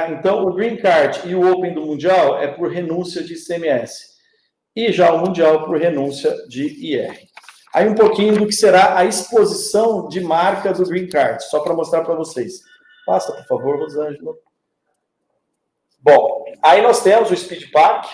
Então, o Green Kart e o Open do Mundial é por renúncia de ICMS. E já o Mundial por renúncia de IR. Aí um pouquinho do que será a exposição de marca do Green Card, só para mostrar para vocês. Passa, por favor, Rosângela. Bom, aí nós temos o Speed Park,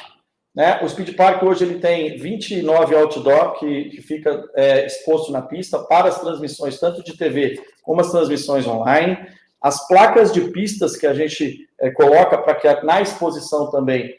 né? O Speed Park hoje ele tem 29 outdoor que fica exposto na pista para as transmissões, tanto de TV como as transmissões online. As placas de pistas que a gente coloca para que na exposição também,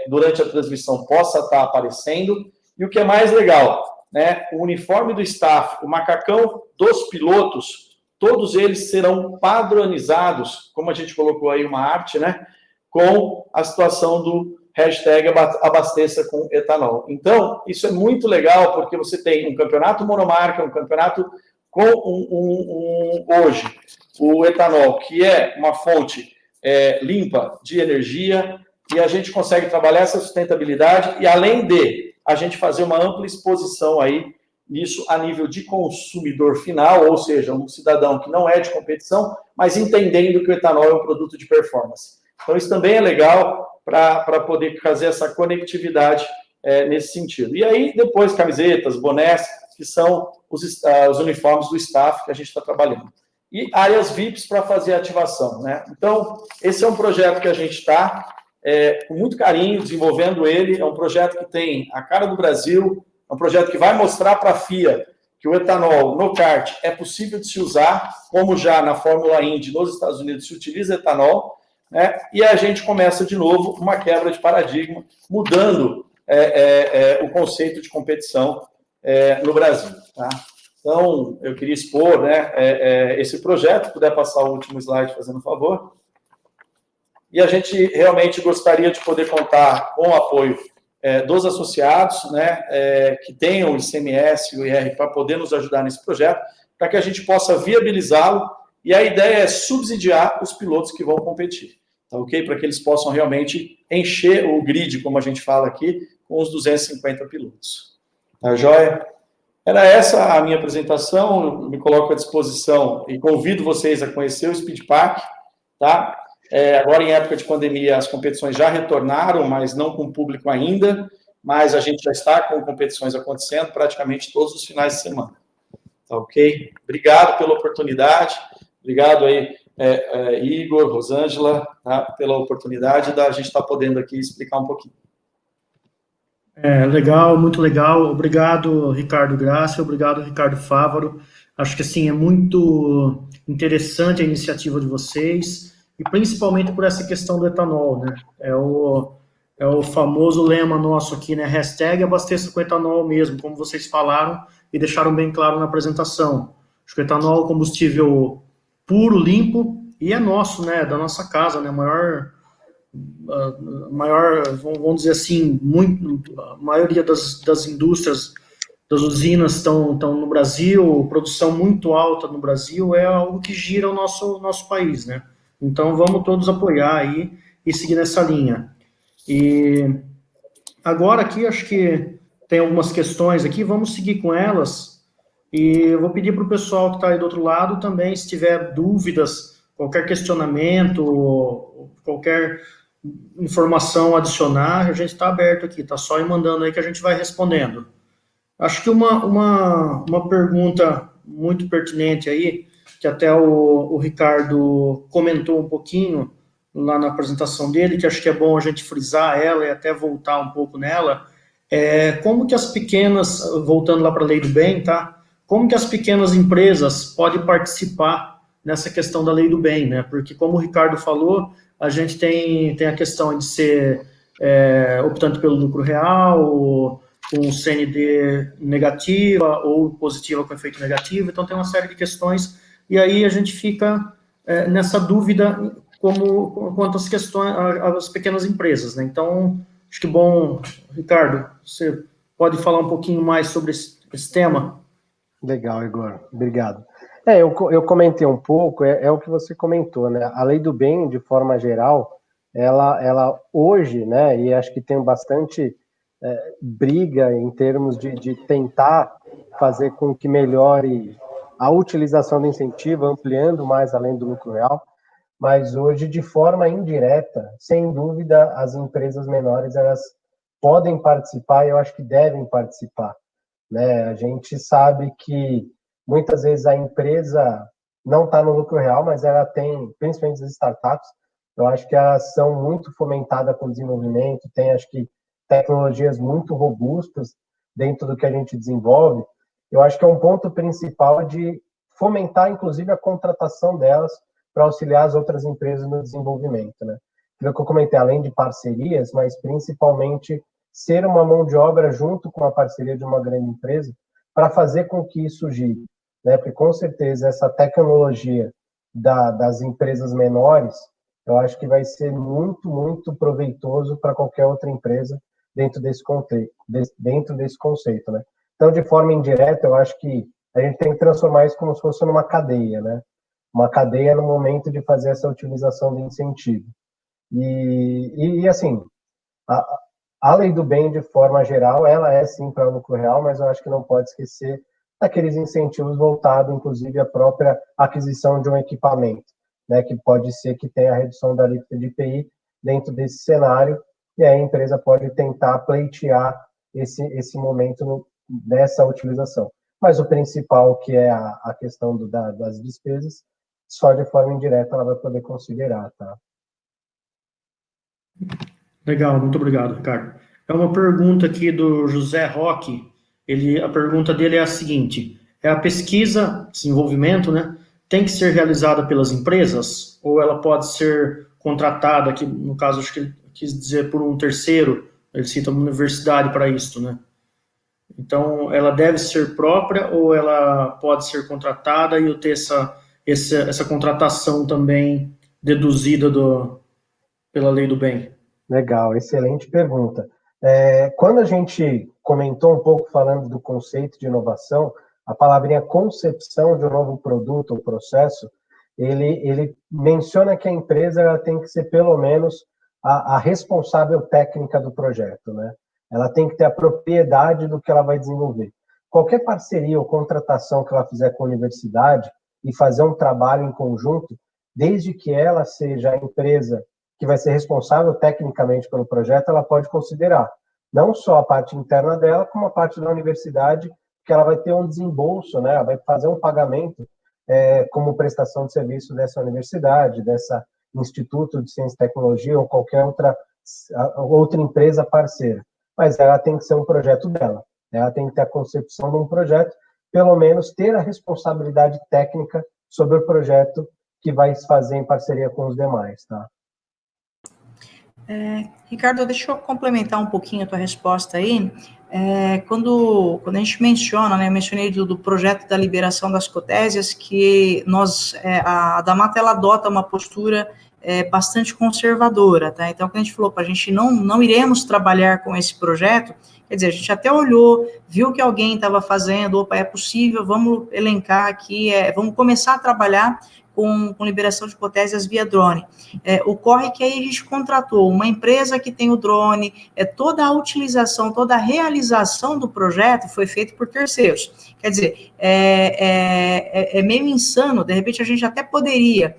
durante a transmissão, possa estar aparecendo. E o que é mais legal, né? O uniforme do staff, o macacão dos pilotos, todos eles serão padronizados, como a gente colocou aí uma arte, né? Com a situação do hashtag abasteça com etanol. Então, isso é muito legal, porque você tem um campeonato monomarca, um campeonato com hoje, o etanol, que é uma fonte limpa de energia, e a gente consegue trabalhar essa sustentabilidade, e além de a gente fazer uma ampla exposição aí nisso a nível de consumidor final, ou seja, um cidadão que não é de competição, mas entendendo que o etanol é um produto de performance. Então, isso também é legal para poder fazer essa conectividade nesse sentido. E aí, depois, camisetas, bonés, que são os uniformes do staff que a gente está trabalhando. E áreas VIPs para fazer a ativação, né? Então, esse é um projeto que a gente está com muito carinho desenvolvendo ele. É um projeto que tem a cara do Brasil, é um projeto que vai mostrar para a FIA que o etanol no kart é possível de se usar, como já na Fórmula Indy nos Estados Unidos se utiliza etanol, né? E a gente começa de novo uma quebra de paradigma, mudando o conceito de competição no Brasil. Tá? Então, eu queria expor, né, esse projeto, se puder passar o último slide, fazendo favor. E a gente realmente gostaria de poder contar com o apoio dos associados, né, que tenham o ICMS e o IR para poder nos ajudar nesse projeto, para que a gente possa viabilizá-lo, e a ideia é subsidiar os pilotos que vão competir, tá ok? Para que eles possam realmente encher o grid, como a gente fala aqui, com os 250 pilotos. Tá joia? Era essa a minha apresentação, eu me coloco à disposição e convido vocês a conhecer o Speed Park, tá? Agora, em época de pandemia, as competições já retornaram, mas não com público ainda, mas a gente já está com competições acontecendo praticamente todos os finais de semana. Tá ok? Obrigado pela oportunidade, obrigado aí, Igor, Rosângela, tá? Pela oportunidade da gente estar podendo aqui explicar um pouquinho. Legal, muito legal. Obrigado, Ricardo Graça, obrigado, Ricardo Fávaro. Acho que, assim, é muito interessante a iniciativa de vocês, e principalmente por essa questão do etanol, né? É o famoso lema nosso aqui, né? Hashtag abasteça com etanol mesmo, como vocês falaram e deixaram bem claro na apresentação. Acho que o etanol é um combustível puro, limpo, e é nosso, né? Da nossa casa, né? Vamos dizer assim, a maioria das indústrias, das usinas estão no Brasil, produção muito alta no Brasil, é algo que gira o nosso país, né? Então, vamos todos apoiar aí e seguir nessa linha. E agora aqui, acho que tem algumas questões aqui, vamos seguir com elas, e eu vou pedir para o pessoal que está aí do outro lado também, se tiver dúvidas, qualquer questionamento, qualquer informação adicionar, a gente está aberto aqui, tá só ir mandando aí que a gente vai respondendo. Acho que uma pergunta muito pertinente aí, que até o Ricardo comentou um pouquinho lá na apresentação dele, que acho que é bom a gente frisar ela e até voltar um pouco nela, como que as pequenas, voltando lá para a Lei do Bem, tá? Como que as pequenas empresas podem participar nessa questão da Lei do Bem, né? Porque, como o Ricardo falou, a gente tem a questão de ser optando pelo lucro real, com CND negativa ou positiva com efeito negativo, então tem uma série de questões, e aí a gente fica nessa dúvida quanto às questões, às pequenas empresas, né? Então, acho que bom, Ricardo, você pode falar um pouquinho mais sobre esse tema? Legal, Igor, obrigado. Eu comentei um pouco, é o que você comentou, né? A Lei do Bem, de forma geral, ela hoje, né, e acho que tem bastante briga em termos de tentar fazer com que melhore a utilização do incentivo, ampliando mais além do lucro real, mas hoje, de forma indireta, sem dúvida, as empresas menores, elas podem participar, e eu acho que devem participar, né? A gente sabe que muitas vezes a empresa não está no lucro real, mas ela tem, principalmente as startups, eu acho que elas são muito fomentadas com desenvolvimento, tem, acho que, tecnologias muito robustas dentro do que a gente desenvolve. Eu acho que é um ponto principal de fomentar, inclusive, a contratação delas para auxiliar as outras empresas no desenvolvimento, né? Aquilo que eu comentei, além de parcerias, mas principalmente ser uma mão de obra junto com a parceria de uma grande empresa para fazer com que isso gire, né? Porque, com certeza, essa tecnologia das empresas menores, eu acho que vai ser muito, muito proveitoso para qualquer outra empresa dentro desse conceito, né? Então, de forma indireta, eu acho que a gente tem que transformar isso como se fosse numa cadeia, né? Uma cadeia no momento de fazer essa utilização de incentivo. E assim, a lei do bem, de forma geral, ela é sim para o lucro real, mas eu acho que não pode esquecer daqueles incentivos voltados, inclusive, à própria aquisição de um equipamento, né? Que pode ser que tenha a redução da alíquota de IPI dentro desse cenário, e aí a empresa pode tentar pleitear esse momento dessa utilização. Mas o principal, que é a questão das despesas, só de forma indireta ela vai poder considerar, tá? Legal, muito obrigado, Ricardo. É uma pergunta aqui do José Roque. A pergunta dele é a seguinte: a pesquisa, desenvolvimento, né, tem que ser realizada pelas empresas ou ela pode ser contratada, aqui no caso acho que ele quis dizer por um terceiro, ele cita uma universidade para isso, né? Então, ela deve ser própria ou ela pode ser contratada e eu ter essa contratação também deduzida pela lei do bem? Legal, excelente pergunta. Quando a gente comentou um pouco falando do conceito de inovação, a palavrinha concepção de um novo produto ou processo, ele menciona que a empresa ela tem que ser pelo menos a responsável técnica do projeto, né? Ela tem que ter a propriedade do que ela vai desenvolver. Qualquer parceria ou contratação que ela fizer com a universidade e fazer um trabalho em conjunto, desde que ela seja a empresa que vai ser responsável tecnicamente pelo projeto, ela pode considerar não só a parte interna dela, como a parte da universidade, que ela vai ter um desembolso, né? Ela vai fazer um pagamento como prestação de serviço dessa universidade, dessa instituto de ciência e tecnologia ou qualquer outra empresa parceira. Mas ela tem que ser um projeto dela. Ela tem que ter a concepção de um projeto, pelo menos ter a responsabilidade técnica sobre o projeto que vai se fazer em parceria com os demais, tá? Ricardo, deixa eu complementar um pouquinho a tua resposta aí. Quando a gente menciona, né, eu mencionei do projeto da liberação das cotésias, que a Adamata, ela adota uma postura bastante conservadora, tá? Então, quando a gente falou para a gente não iremos trabalhar com esse projeto, quer dizer, a gente até olhou, viu que alguém estava fazendo, opa, é possível, vamos elencar aqui, vamos começar a trabalhar com liberação de cotésias via drone. Ocorre que aí a gente contratou uma empresa que tem o drone, toda a utilização, toda a realização do projeto foi feita por terceiros. Quer dizer, é meio insano, de repente a gente até poderia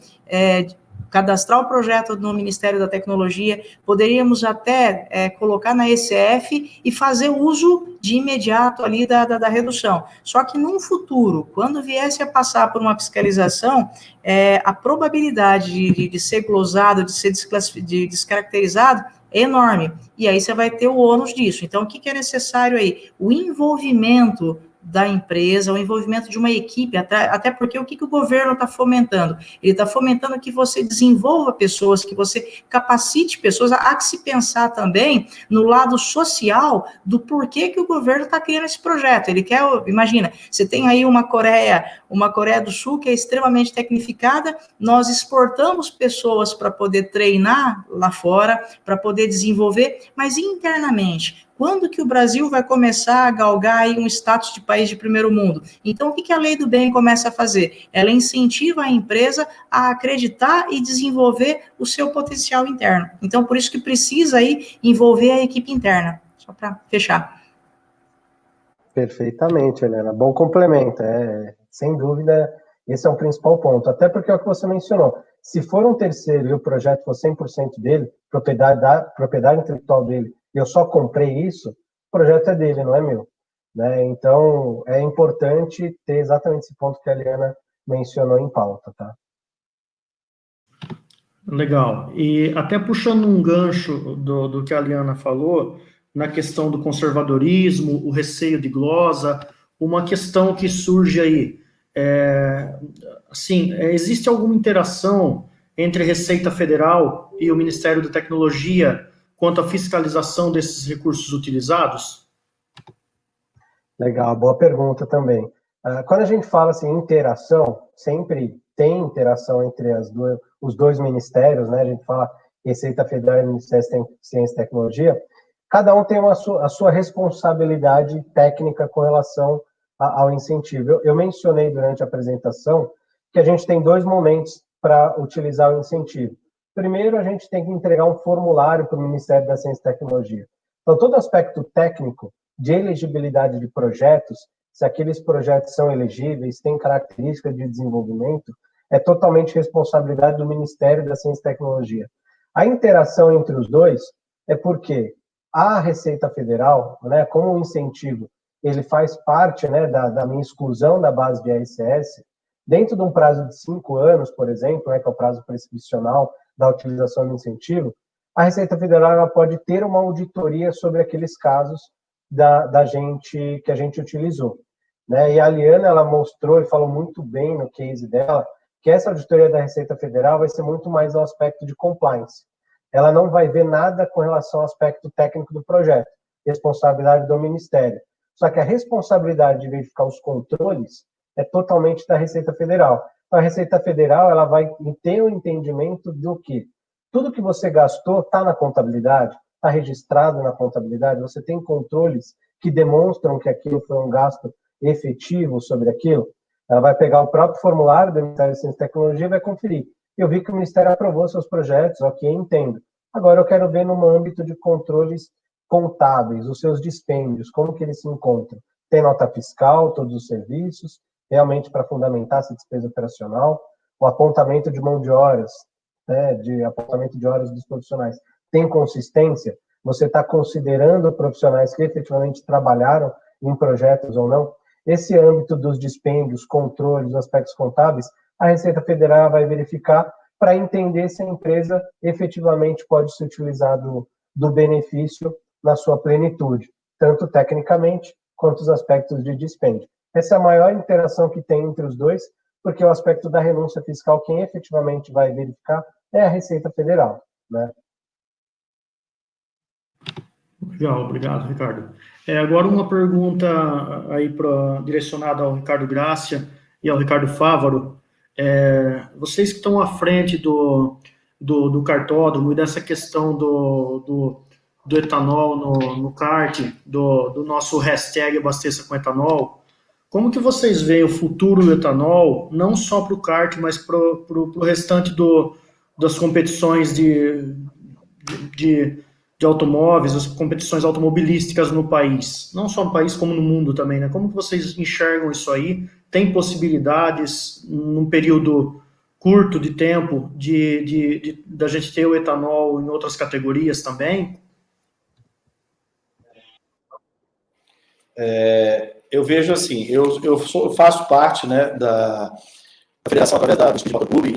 cadastrar o projeto no Ministério da Tecnologia, poderíamos até colocar na ECF e fazer uso de imediato ali da redução. Só que num futuro, quando viesse a passar por uma fiscalização, a probabilidade de ser glosado, de ser descaracterizado, é enorme. E aí você vai ter o ônus disso. Então, o que é necessário aí? O envolvimento da empresa, o envolvimento de uma equipe, até porque o que o governo está fomentando? Ele está fomentando que você desenvolva pessoas, que você capacite pessoas, a que se pensar também no lado social do porquê que o governo está criando esse projeto. Ele quer, imagina, você tem aí uma Coreia do Sul que é extremamente tecnificada, nós exportamos pessoas para poder treinar lá fora, para poder desenvolver, mas internamente, quando que o Brasil vai começar a galgar aí um status de país de primeiro mundo? Então, o que a lei do bem começa a fazer? Ela incentiva a empresa a acreditar e desenvolver o seu potencial interno. Então, por isso que precisa aí envolver a equipe interna. Só para fechar. Perfeitamente, Helena. Bom complemento. Sem dúvida, esse é o principal ponto. Até porque é o que você mencionou. Se for um terceiro e o projeto for 100% dele, propriedade intelectual dele, e eu só comprei isso, o projeto é dele, não é meu. né? Então, é importante ter exatamente esse ponto que a Liana mencionou em pauta, tá? Legal. E até puxando um gancho do que a Liana falou, na questão do conservadorismo, o receio de glosa, uma questão que surge aí, existe alguma interação entre a Receita Federal e o Ministério da Tecnologia quanto à fiscalização desses recursos utilizados? Legal, boa pergunta também. Quando a gente fala assim, interação, sempre tem interação entre os dois ministérios, né? A gente fala Receita Federal e Ministério da Ciência e Tecnologia. Cada um tem a sua responsabilidade técnica com relação ao incentivo. Eu mencionei durante a apresentação que a gente tem 2 momentos para utilizar o incentivo. Primeiro, a gente tem que entregar um formulário para o Ministério da Ciência e Tecnologia. Então, todo aspecto técnico de elegibilidade de projetos, se aqueles projetos são elegíveis, têm características de desenvolvimento, é totalmente responsabilidade do Ministério da Ciência e Tecnologia. A interação entre os dois é porque a Receita Federal, né, como um incentivo, ele faz parte, né, da minha exclusão da base de ASS, dentro de um prazo de 5 anos, por exemplo, né, que é o prazo prescricional da utilização do incentivo, a Receita Federal ela pode ter uma auditoria sobre aqueles casos que a gente utilizou, né? E a Liana, ela mostrou e falou muito bem no case dela que essa auditoria da Receita Federal vai ser muito mais ao aspecto de compliance. Ela não vai ver nada com relação ao aspecto técnico do projeto, responsabilidade do Ministério. Só que a responsabilidade de verificar os controles é totalmente da Receita Federal. Então, a Receita Federal ela vai ter o entendimento do que tudo que você gastou está na contabilidade, está registrado na contabilidade, você tem controles que demonstram que aquilo foi um gasto efetivo sobre aquilo. Ela vai pegar o próprio formulário do Ministério da Ciência e Tecnologia e vai conferir. Eu vi que o Ministério aprovou seus projetos, ok, entendo. Agora eu quero ver no âmbito de controles contábeis, os seus dispêndios, como que eles se encontram. Tem nota fiscal, todos os serviços, realmente para fundamentar essa despesa operacional, o apontamento de mão de horas, né, de apontamento de horas dos profissionais. Tem consistência? Você está considerando profissionais que efetivamente trabalharam em projetos ou não? Esse âmbito dos dispêndios, controles, aspectos contábeis, a Receita Federal vai verificar para entender se a empresa efetivamente pode se utilizar do benefício na sua plenitude, tanto tecnicamente quanto os aspectos de dispêndio. Essa é a maior interação que tem entre os dois, porque o aspecto da renúncia fiscal, quem efetivamente vai verificar é a Receita Federal, né? Legal, obrigado, Ricardo. Agora uma pergunta aí direcionada ao Ricardo Grácia e ao Ricardo Fávaro. Vocês que estão à frente do cartódromo e dessa questão do etanol no kart, do nosso hashtag Abasteça com Etanol, como que vocês veem o futuro do etanol, não só para o kart, mas para o restante das competições de automóveis, as competições automobilísticas no país, não só no país como no mundo também, né? Como que vocês enxergam isso aí? Tem possibilidades, num período curto de tempo, da gente ter o etanol em outras categorias também? Eu vejo assim, eu faço parte, né, da federação através do Speed Clube,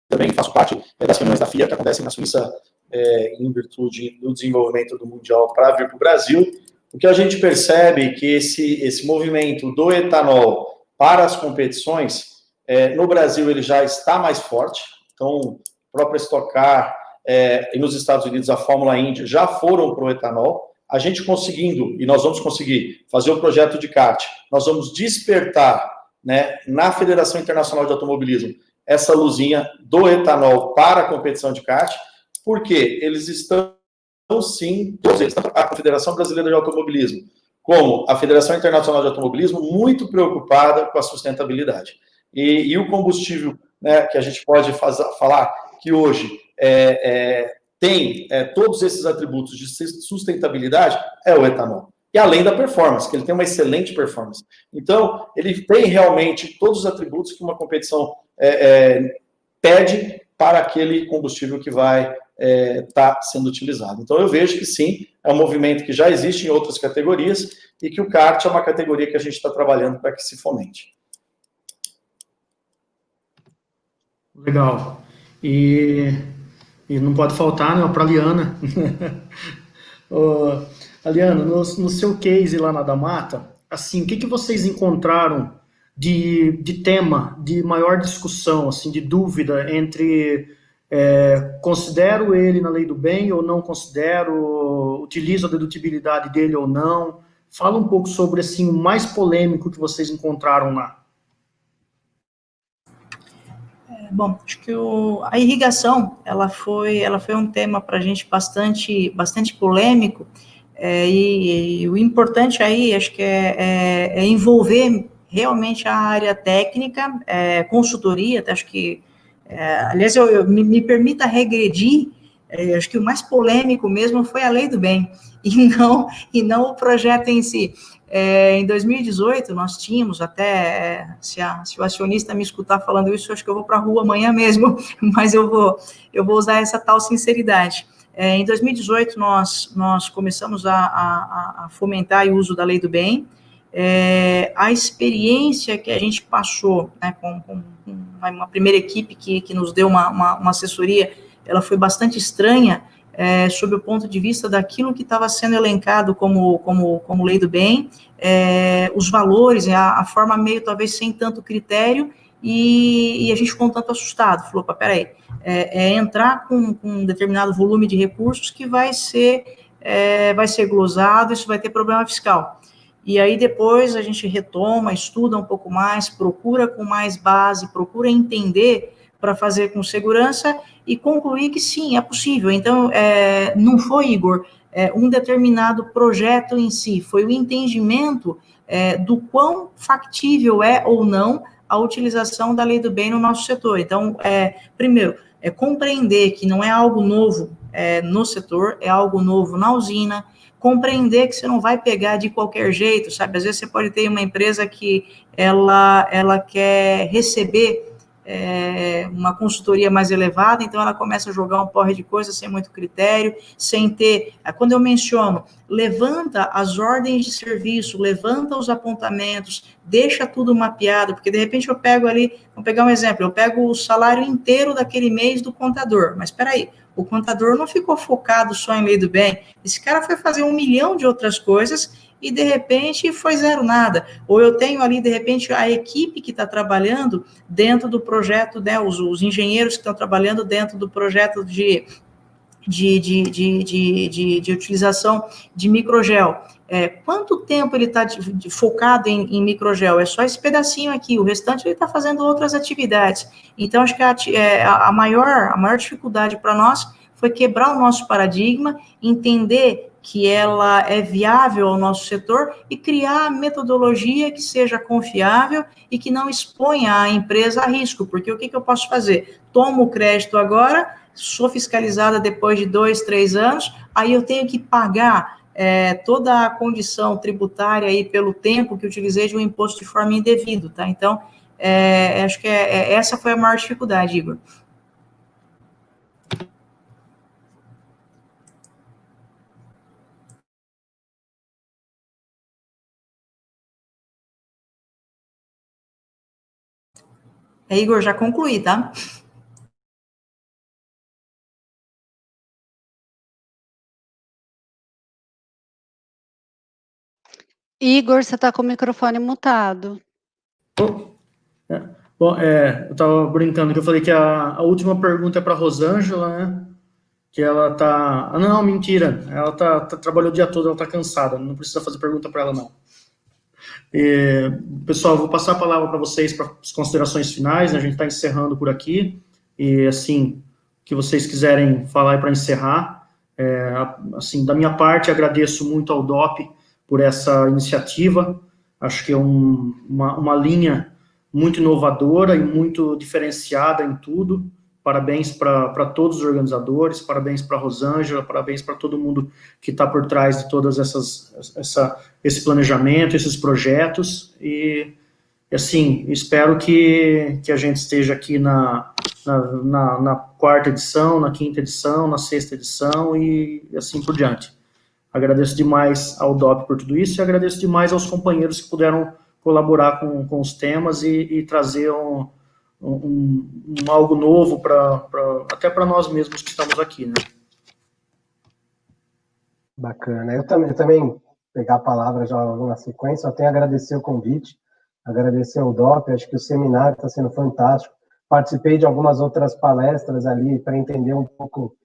também faço parte das reuniões da FIA que acontecem na Suíça em virtude do desenvolvimento do Mundial para vir para o Brasil. O que a gente percebe é que esse movimento do etanol para as competições, no Brasil ele já está mais forte. Então, a própria Stock Car e nos Estados Unidos a Fórmula Indy já foram para o etanol. A gente conseguindo, e nós vamos conseguir fazer o projeto de kart, nós vamos despertar, né, na Federação Internacional de Automobilismo essa luzinha do etanol para a competição de kart, porque eles estão, sim, todos eles, tanto a Confederação Brasileira de Automobilismo como a Federação Internacional de Automobilismo, muito preocupada com a sustentabilidade. E o combustível, né, que a gente pode falar que hoje tem todos esses atributos de sustentabilidade é o etanol. E além da performance, que ele tem uma excelente performance. Então, ele tem realmente todos os atributos que uma competição pede para aquele combustível que vai está sendo utilizado. Então, eu vejo que sim, é um movimento que já existe em outras categorias e que o kart é uma categoria que a gente está trabalhando para que se fomente. Legal. E não pode faltar, né, para a Liana. Liana, no seu case lá na Damata, assim, o que vocês encontraram de tema, de maior discussão, assim, de dúvida entre considero ele na lei do bem ou não considero, utilizo a dedutibilidade dele ou não? Fala um pouco sobre, assim, o mais polêmico que vocês encontraram lá. Bom, acho que a irrigação, ela foi um tema para a gente bastante polêmico, e o importante aí, acho que é envolver realmente a área técnica, consultoria, acho que, aliás, me permita regredir, acho que o mais polêmico mesmo foi a lei do bem, e não o projeto em si. Em 2018, nós tínhamos até, se o acionista me escutar falando isso, eu acho que eu vou para a rua amanhã mesmo, mas eu vou usar essa tal sinceridade. Em 2018, nós começamos a fomentar o uso da lei do bem. A experiência que a gente passou, né, com uma primeira equipe que nos deu uma assessoria, ela foi bastante estranha, sob o ponto de vista daquilo que estava sendo elencado como lei do bem, os valores, a forma meio, talvez, sem tanto critério, e a gente ficou um tanto assustado, falou, peraí, entrar com um determinado volume de recursos que vai ser glosado, isso vai ter problema fiscal. E aí depois a gente retoma, estuda um pouco mais, procura com mais base, procura entender para fazer com segurança e concluir que sim, é possível. Então, não foi, Igor, um determinado projeto em si, foi o entendimento do quão factível é ou não a utilização da lei do bem no nosso setor. Então, primeiro, compreender que não é algo novo no setor, é algo novo na usina, compreender que você não vai pegar de qualquer jeito, sabe? Às vezes você pode ter uma empresa que ela quer receber uma consultoria mais elevada, então ela começa a jogar um porre de coisas sem muito critério, sem ter, quando eu menciono, levanta as ordens de serviço, levanta os apontamentos, deixa tudo mapeado, porque de repente eu pego ali, vamos pegar um exemplo, eu pego o salário inteiro daquele mês do contador, mas espera aí, o contador não ficou focado só em lei do bem, esse cara foi fazer 1 milhão de outras coisas e, de repente, foi zero nada. Ou eu tenho ali, de repente, a equipe que está trabalhando dentro do projeto, né, os engenheiros que estão trabalhando dentro do projeto de utilização de microgel. Quanto tempo ele está focado em microgel? É só esse pedacinho aqui, o restante ele está fazendo outras atividades. Então, acho que a maior dificuldade para nós foi quebrar o nosso paradigma, entender que ela é viável ao nosso setor e criar metodologia que seja confiável e que não exponha a empresa a risco, porque o que eu posso fazer? Tomo o crédito agora, sou fiscalizada depois de 2, 3 anos, aí eu tenho que pagar toda a condição tributária aí pelo tempo que utilizei de um imposto de forma indevida, tá? Então, acho que essa foi a maior dificuldade, Igor. Igor, já concluí, tá? Igor, você está com o microfone mutado. Bom, eu estava brincando que eu falei que a última pergunta é para a Rosângela, né? Que ela tá... não, mentira. Ela trabalhou o dia todo, ela está cansada. Não precisa fazer pergunta para ela, não. Pessoal, vou passar a palavra para vocês para as considerações finais, né? A gente está encerrando por aqui, e assim, que vocês quiserem falar para encerrar, assim, da minha parte, agradeço muito ao DOP por essa iniciativa, acho que é uma linha muito inovadora e muito diferenciada em tudo. Parabéns para todos os organizadores, parabéns para a Rosângela, parabéns para todo mundo que está por trás de todas esse planejamento, esses projetos, e assim, espero que a gente esteja aqui na na quarta edição, na quinta edição, na sexta edição e assim por diante. Agradeço demais ao DOP por tudo isso e agradeço demais aos companheiros que puderam colaborar com os temas e trazer algo novo até para nós mesmos que estamos aqui, né? Bacana. Eu também pegar a palavra já na sequência, eu tenho a agradecer o convite, agradecer ao DOP, acho que o seminário está sendo fantástico. Participei de algumas outras palestras ali para entender um pouco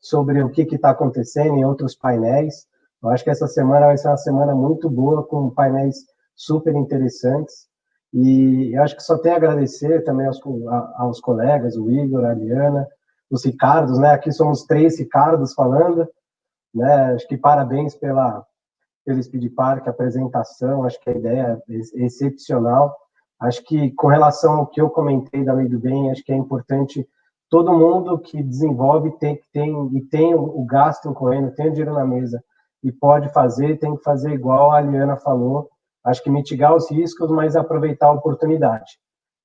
sobre o que está acontecendo em outros painéis. Eu acho que essa semana vai ser uma semana muito boa, com painéis super interessantes. E eu acho que só tenho a agradecer também aos colegas, o Igor, a Ariana, os Ricardos, né? Aqui somos 3 Ricardos falando, né? Acho que parabéns pelo Speed Park, a apresentação, acho que a ideia é excepcional. Acho que, com relação ao que eu comentei da Lei do Bem, acho que é importante todo mundo que desenvolve tem o gasto correndo, tem o dinheiro na mesa e pode fazer, tem que fazer igual a Aliana falou, acho que mitigar os riscos, mas aproveitar a oportunidade.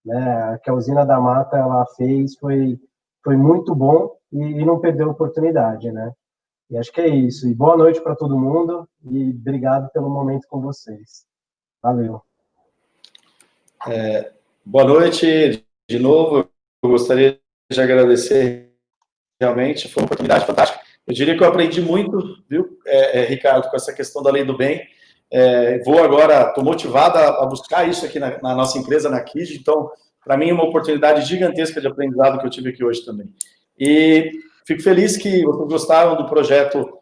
Né? O que a Usina da Mata ela fez foi muito bom e não perdeu a oportunidade, né? E acho que é isso. E boa noite para todo mundo e obrigado pelo momento com vocês. Valeu. Boa noite de novo. Eu gostaria de agradecer, realmente, foi uma oportunidade fantástica. Eu diria que eu aprendi muito, viu, Ricardo, com essa questão da Lei do Bem. Vou agora, estou motivado a buscar isso aqui na nossa empresa, na KID, então, para mim, é uma oportunidade gigantesca de aprendizado que eu tive aqui hoje também. E fico feliz que vocês gostaram do projeto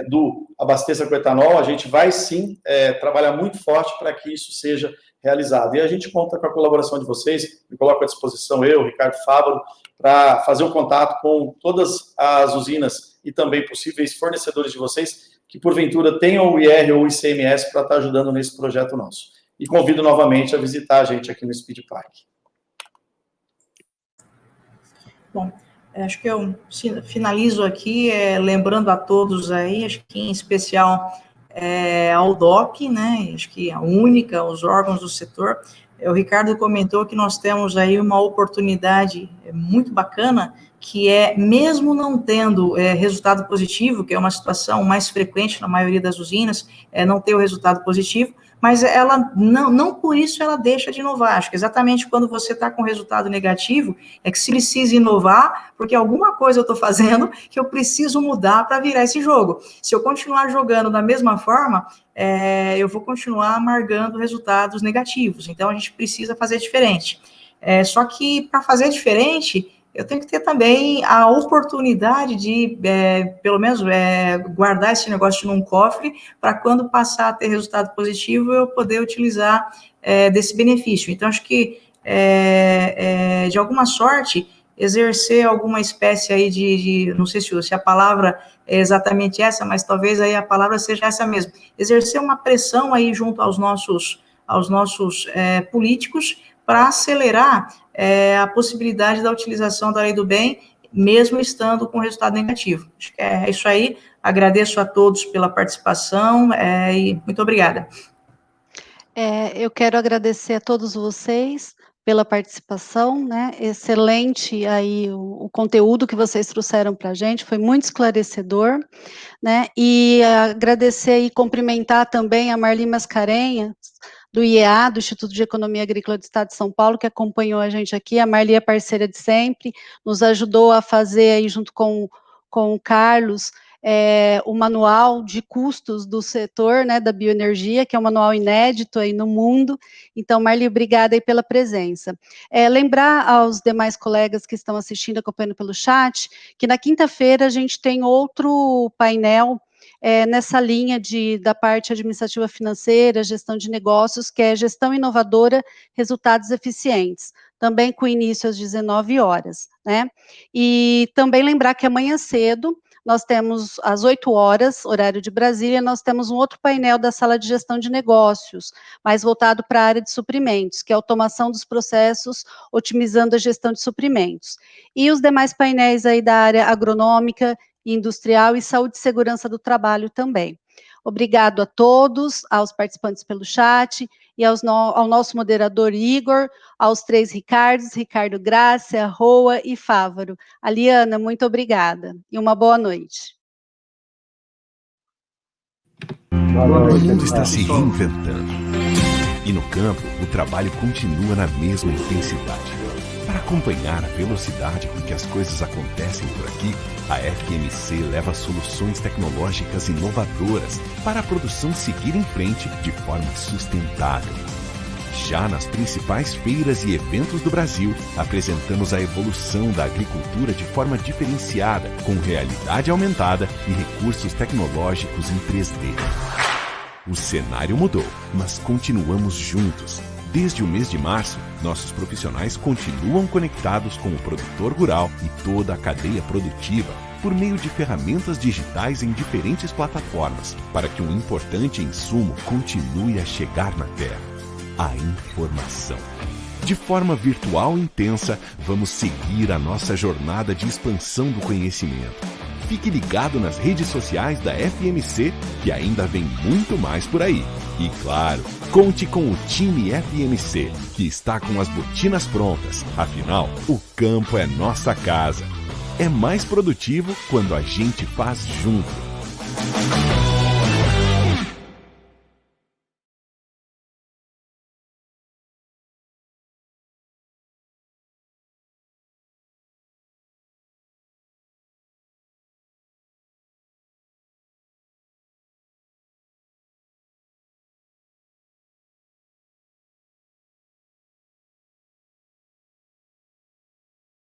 do Abasteça com Etanol. A gente vai, sim, trabalhar muito forte para que isso seja realizado. E a gente conta com a colaboração de vocês, me coloco à disposição, eu, Ricardo Fávaro, para fazer o contato com todas as usinas e também possíveis fornecedores de vocês que, porventura, tenham o IR ou o ICMS para estar ajudando nesse projeto nosso. E convido novamente a visitar a gente aqui no Speed Park. Bom, acho que eu finalizo aqui, lembrando a todos aí, acho que em especial ao DOP, né, acho que a única, os órgãos do setor. O Ricardo comentou que nós temos aí uma oportunidade muito bacana, que mesmo não tendo resultado positivo, que é uma situação mais frequente na maioria das usinas, não ter o resultado positivo, mas ela não por isso ela deixa de inovar. Acho que exatamente quando você está com resultado negativo, é que se precisa inovar, porque alguma coisa eu estou fazendo que eu preciso mudar para virar esse jogo. Se eu continuar jogando da mesma forma, eu vou continuar amargando resultados negativos. Então, a gente precisa fazer diferente. Só que, para fazer diferente, eu tenho que ter também a oportunidade de, pelo menos, guardar esse negócio num cofre, para quando passar a ter resultado positivo, eu poder utilizar desse benefício. Então, acho que, de alguma sorte, exercer alguma espécie aí de não sei se a palavra é exatamente essa, mas talvez aí a palavra seja essa mesmo, exercer uma pressão aí junto aos nossos políticos para acelerar a possibilidade da utilização da Lei do Bem, mesmo estando com resultado negativo. Acho que é isso aí. Agradeço a todos pela participação e muito obrigada. Eu quero agradecer a todos vocês pela participação, né? Excelente aí o conteúdo que vocês trouxeram para a gente, foi muito esclarecedor, né? E agradecer e cumprimentar também a Marli Mascarenhas, do IEA, do Instituto de Economia Agrícola do Estado de São Paulo, que acompanhou a gente aqui. A Marli é parceira de sempre, nos ajudou a fazer aí junto com o Carlos, o manual de custos do setor, né, da bioenergia, que é um manual inédito aí no mundo. Então, Marli, obrigada aí pela presença. Lembrar aos demais colegas que estão assistindo, acompanhando pelo chat, que na quinta-feira a gente tem outro painel nessa linha da parte administrativa financeira, gestão de negócios, que é gestão inovadora, resultados eficientes, também com início às 19 horas, né? E também lembrar que amanhã cedo, nós temos às 8 horas, horário de Brasília, nós temos um outro painel da sala de gestão de negócios, mais voltado para a área de suprimentos, que é a automação dos processos, otimizando a gestão de suprimentos. E os demais painéis aí da área agronômica, industrial e saúde e segurança do trabalho também. Obrigado a todos, aos participantes pelo chat, e ao nosso moderador Igor, aos 3 Ricardos, Ricardo Grácia, Roa e Fávaro. Aliana, muito obrigada e uma boa noite. Boa noite, O mundo pessoal. está se reinventando. E no campo, o trabalho continua na mesma intensidade. Para acompanhar a velocidade com que as coisas acontecem por aqui, a FMC leva soluções tecnológicas inovadoras para a produção seguir em frente de forma sustentável. Já nas principais feiras e eventos do Brasil, apresentamos a evolução da agricultura de forma diferenciada, com realidade aumentada e recursos tecnológicos em 3D. O cenário mudou, mas continuamos juntos. Desde o mês de março, nossos profissionais continuam conectados com o produtor rural e toda a cadeia produtiva por meio de ferramentas digitais em diferentes plataformas, para que um importante insumo continue a chegar na terra: a informação. De forma virtual intensa, vamos seguir a nossa jornada de expansão do conhecimento. Fique ligado nas redes sociais da FMC, que ainda vem muito mais por aí. E claro, conte com o time FMC, que está com as botinas prontas. Afinal, o campo é nossa casa. É mais produtivo quando a gente faz junto.